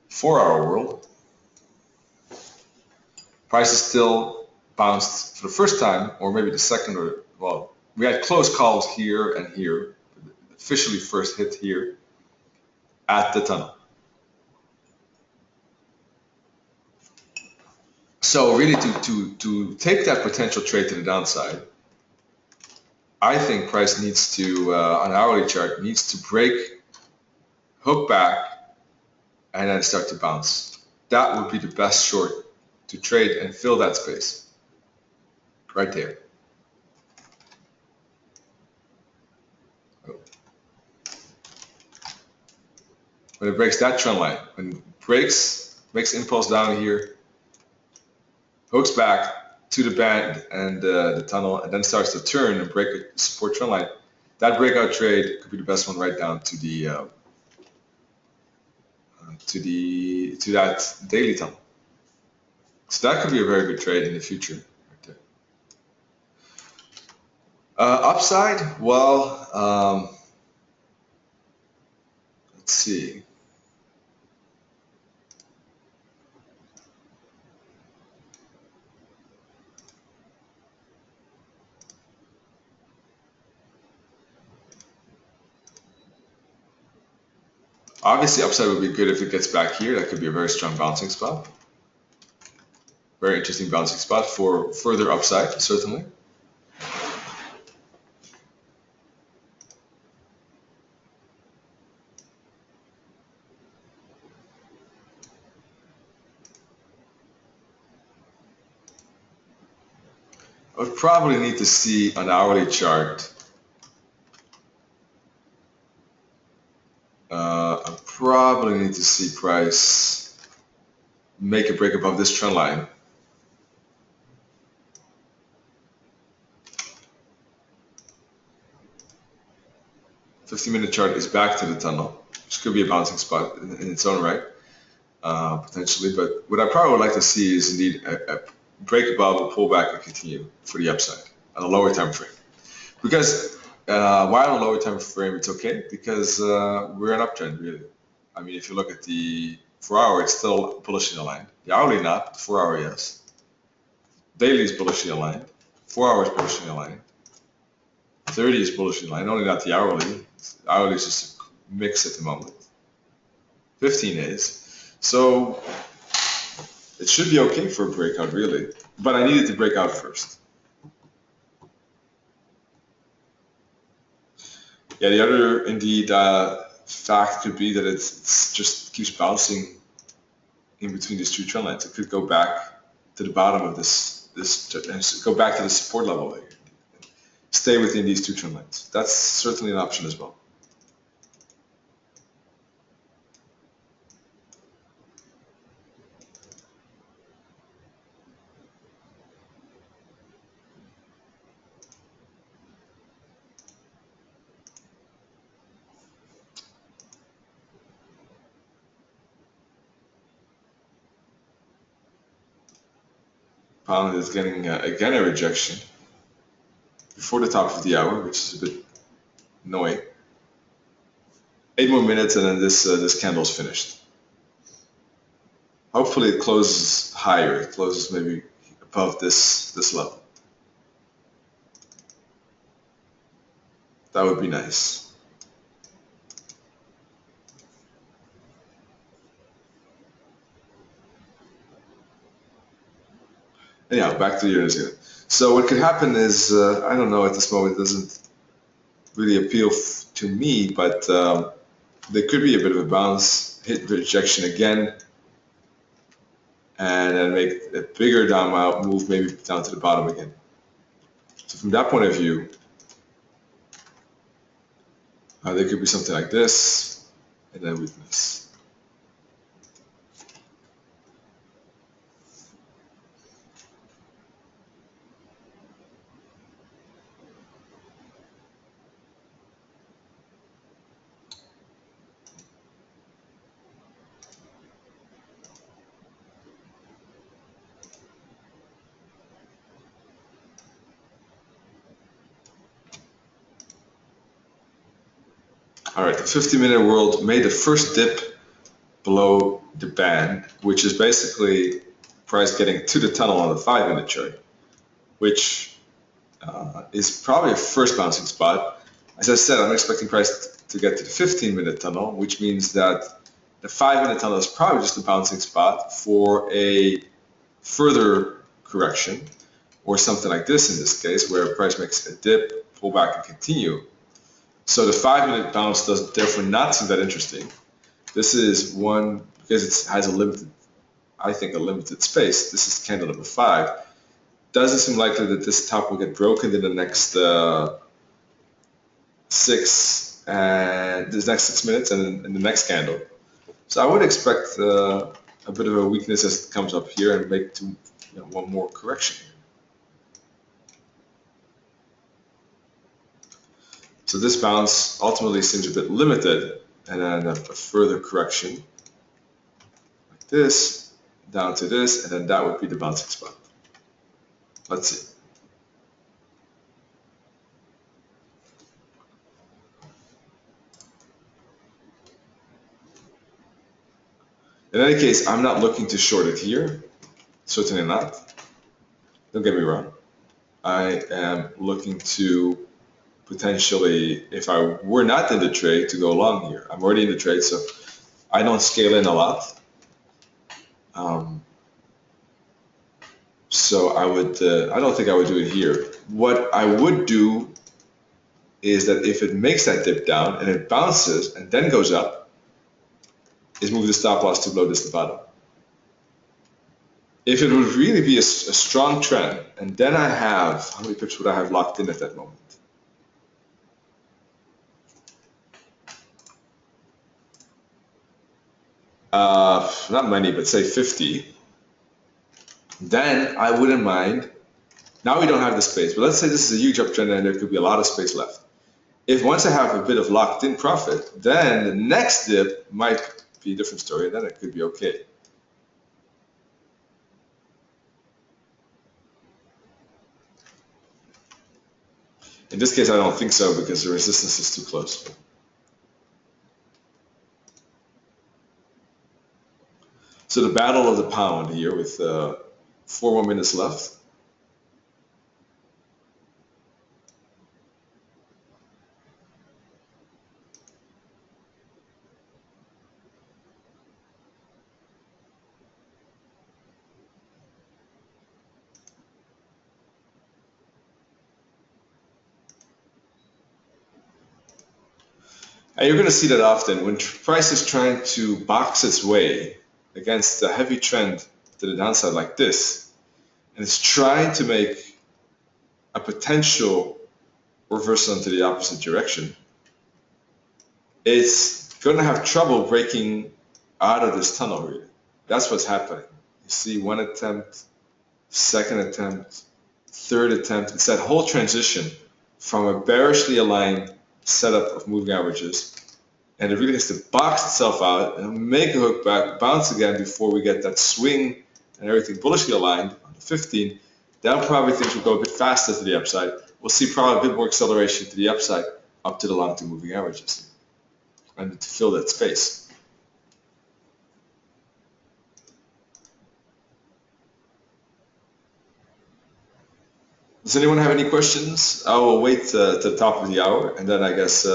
For our world, price is still bounced for the first time, or maybe the second, or well, we had close calls here and here, officially first hit here at the tunnel. So really to take that potential trade to the downside, I think price needs to, on hourly chart, needs to break, hook back, and then start to bounce. That would be the best short to trade and fill that space right there. When it breaks that trend line, when it breaks, makes impulse down here, hooks back to the band and the tunnel, and then starts to turn and break a support trend line, that breakout trade could be the best one right down to the to that daily tunnel. So that could be a very good trade in the future. Right there. Upside, well, let's see. Obviously, upside would be good if it gets back here. That could be a very strong bouncing spot. Very interesting bouncing spot for further upside, certainly. would probably need to see an hourly chart. I probably need to see price make a break above this trend line. The 15-minute chart is back to the tunnel, which could be a bouncing spot in its own right, potentially. But what I probably would like to see is indeed a break above, a pullback, and continue for the upside on a lower time frame. Because why on a lower time frame it's okay? Because we're an uptrend, really. I mean, if you look at the 4-hour, it's still bullishly aligned. The hourly not, the 4-hour yes. Daily is bullishly aligned. 4 hours bullishly aligned. 30 is bullishly aligned, only not the hourly. The hourly is just a mix at the moment. 15 is. So it should be okay for a breakout, really. But I needed to break out first. Yeah, the other indeed fact could be that it just keeps bouncing in between these two trend lines. It could go back to the bottom of this go back to the support level here. Stay within these two trend lines. That's certainly an option as well. Pound is getting again a rejection before the top of the hour, which is a bit annoying. 8 more minutes and then this candle's finished. Hopefully it closes higher. It closes maybe above this level. That would be nice. Anyhow, back to the euro again. So what could happen is, I don't know, at this moment it doesn't really appeal to me, but there could be a bit of a bounce, hit rejection again, and then make a bigger down move, maybe down to the bottom again. So from that point of view, there could be something like this, and then weakness. All right, the 50-minute world made the first dip below the band, which is basically price getting to the tunnel on the 5-minute chart, which is probably a first bouncing spot. As I said, I'm expecting price to get to the 15-minute tunnel, which means that the 5-minute tunnel is probably just a bouncing spot for a further correction, or something like this in this case, where price makes a dip, pull back, and continue. So the 5-minute bounce does therefore not seem that interesting. This is one, because it has a limited, I think, a limited space. This is candle number 5. Doesn't seem likely that this top will get broken in the next 6 minutes and in the next candle. So I would expect a bit of a weakness as it comes up here and make one more correction. So this bounce ultimately seems a bit limited, and then a further correction like this, down to this, and then that would be the bouncing spot. Let's see. In any case, I'm not looking to short it here, certainly not. Don't get me wrong. I am looking to potentially, if I were not in the trade, to go long here. I'm already in the trade, so I don't scale in a lot. So I don't think I would do it here. What I would do is that if it makes that dip down and it bounces and then goes up, is move the stop loss to below this the bottom. If it would really be a strong trend, and then I have, how many pips would I have locked in at that moment? Not many, but say 50. Then I wouldn't mind. Now we don't have the space, but let's say this is a huge uptrend and there could be a lot of space left. If once I have a bit of locked in profit, then the next dip might be a different story, and then it could be okay. In this case, I don't think so because the resistance is too close. So the battle of the pound here with 4 more minutes left. And you're going to see that often when price is trying to box its way against a heavy trend to the downside like this, and it's trying to make a potential reversal into the opposite direction, it's going to have trouble breaking out of this tunnel really. That's what's happening. You see one attempt, second attempt, third attempt. It's that whole transition from a bearishly aligned setup of moving averages, and it really has to box itself out and make a hook back, bounce again before we get that swing and everything bullishly aligned on the 15. Then probably things will go a bit faster to the upside. We'll see probably a bit more acceleration to the upside up to the long-term moving averages and to fill that space. Does anyone have any questions? I will wait to the top of the hour, and then I guess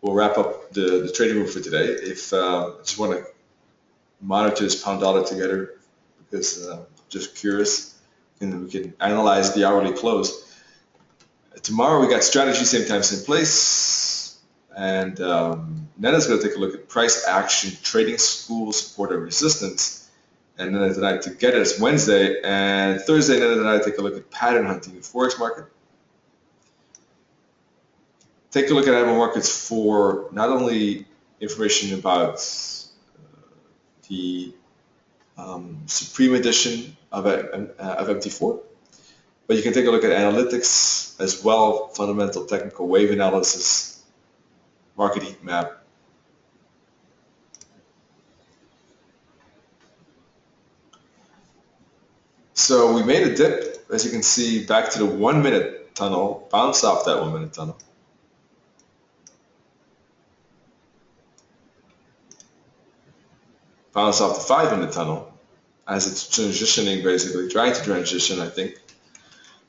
we'll wrap up the trading room for today. If I just want to monitor this pound dollar together because I'm just curious, and we can analyze the hourly close. Tomorrow we got strategy, same time, same place, and Nena's going to take a look at price action, trading school, support and resistance. And then tonight together it's Wednesday, and Thursday Nena and I take a look at pattern hunting in the Forex market. Take a look at animal markets for not only information about the Supreme edition of MT4, but you can take a look at analytics as well, fundamental technical wave analysis, market heat map. So we made a dip, as you can see, back to the 1 minute tunnel, bounced off that 1 minute tunnel. Bounce off the 5 minute tunnel as it's transitioning, basically trying to transition. I think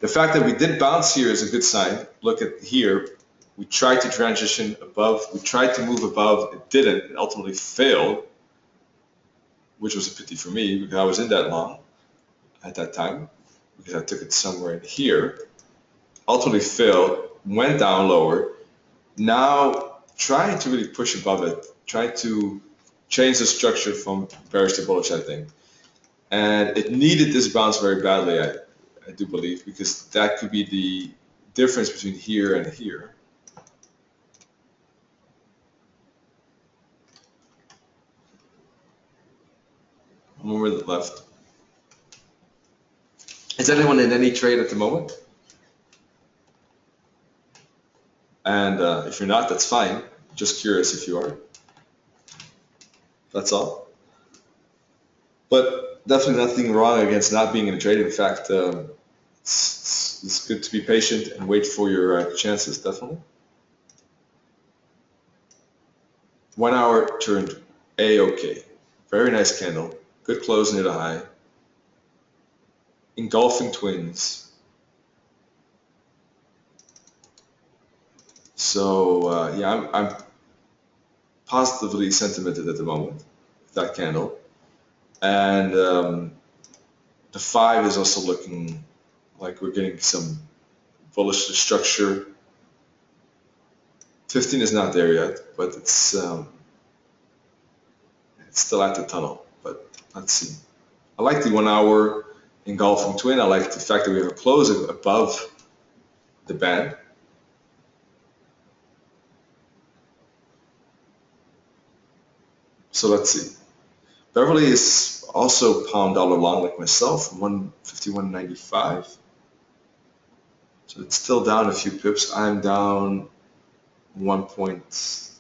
the fact that we did bounce here is a good sign. Look at here, we tried to transition above, we tried to move above, it didn't, it ultimately failed, which was a pity for me because I was in that long at that time because I took it somewhere in here. Ultimately failed, went down lower. Now trying to really push above it, trying to change the structure from bearish to bullish, I think. And it needed this bounce very badly, I do believe, because that could be the difference between here and here. One more minute left. Is anyone in any trade at the moment? And if you're not, that's fine. Just curious if you are. That's all. But definitely nothing wrong against not being in a trade. In fact, it's good to be patient and wait for your chances, definitely. 1 hour turned A-OK. Very nice candle. Good close near the high. Engulfing twins. So yeah, I'm positively sentimented at the moment with that candle. And the 5 is also looking like we're getting some bullish structure. 15 is not there yet, but it's still at the tunnel. But let's see. I like the 1 hour engulfing twin. I like the fact that we have a close above the band. So let's see. Beverly is also pound dollar long like myself, 151.95. So it's still down a few pips. I'm down 1.2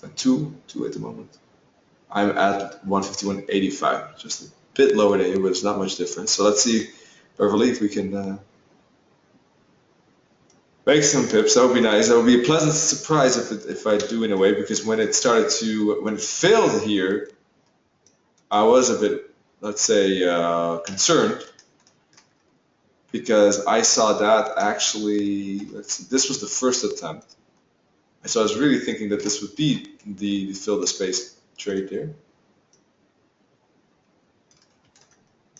at the moment. I'm at 151.85, just a bit lower than you, but it's not much difference. So let's see, Beverly, if we can make some pips. That would be nice. That would be a pleasant surprise if I do in a way, because when it failed here, I was a bit, let's say, concerned, because I saw that actually, let's see, this was the first attempt. So I was really thinking that this would be the fill the space trade there.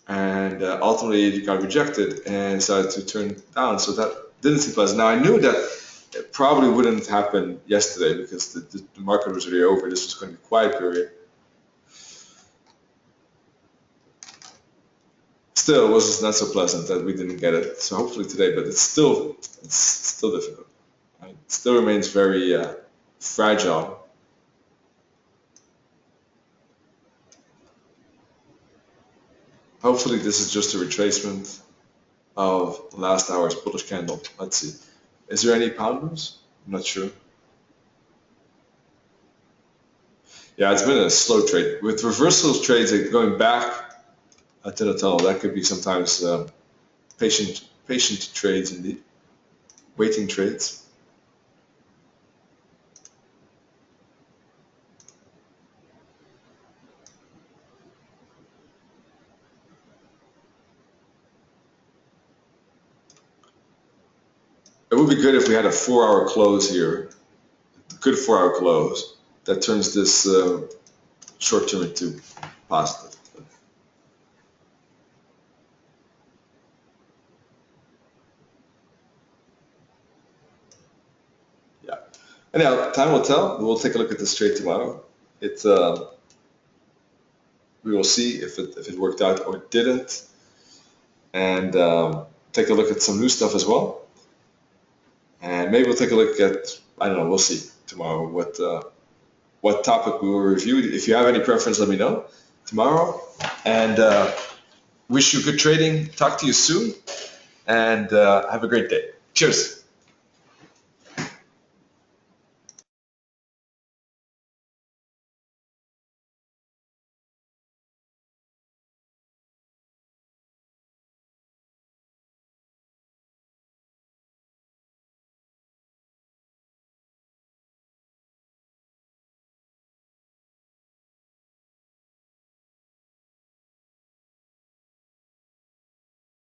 And ultimately it got rejected and started to turn down. So that didn't seem pleasant. Now I knew that it probably wouldn't happen yesterday because the market was already over. This was going to be a quiet period. Still, it was not so pleasant that we didn't get it. So hopefully today, but it's still difficult. Right? It still remains very fragile. Hopefully this is just a retracement of last hour's bullish candle. Let's see. Is there any pound moves? I'm not sure. Yeah, it's been a slow trade. With reversal trades going back to the tunnel, that could be sometimes patient trades indeed. Waiting trades. It would be good if we had a 4-hour close here, a good 4-hour close that turns this short term into positive. Yeah. Anyhow, time will tell. We'll take a look at this trade tomorrow. We will see if it worked out or it didn't, and take a look at some new stuff as well. And maybe we'll take a look at, I don't know, we'll see tomorrow what topic we will review. If you have any preference, let me know tomorrow. And wish you good trading. Talk to you soon, and have a great day. Cheers.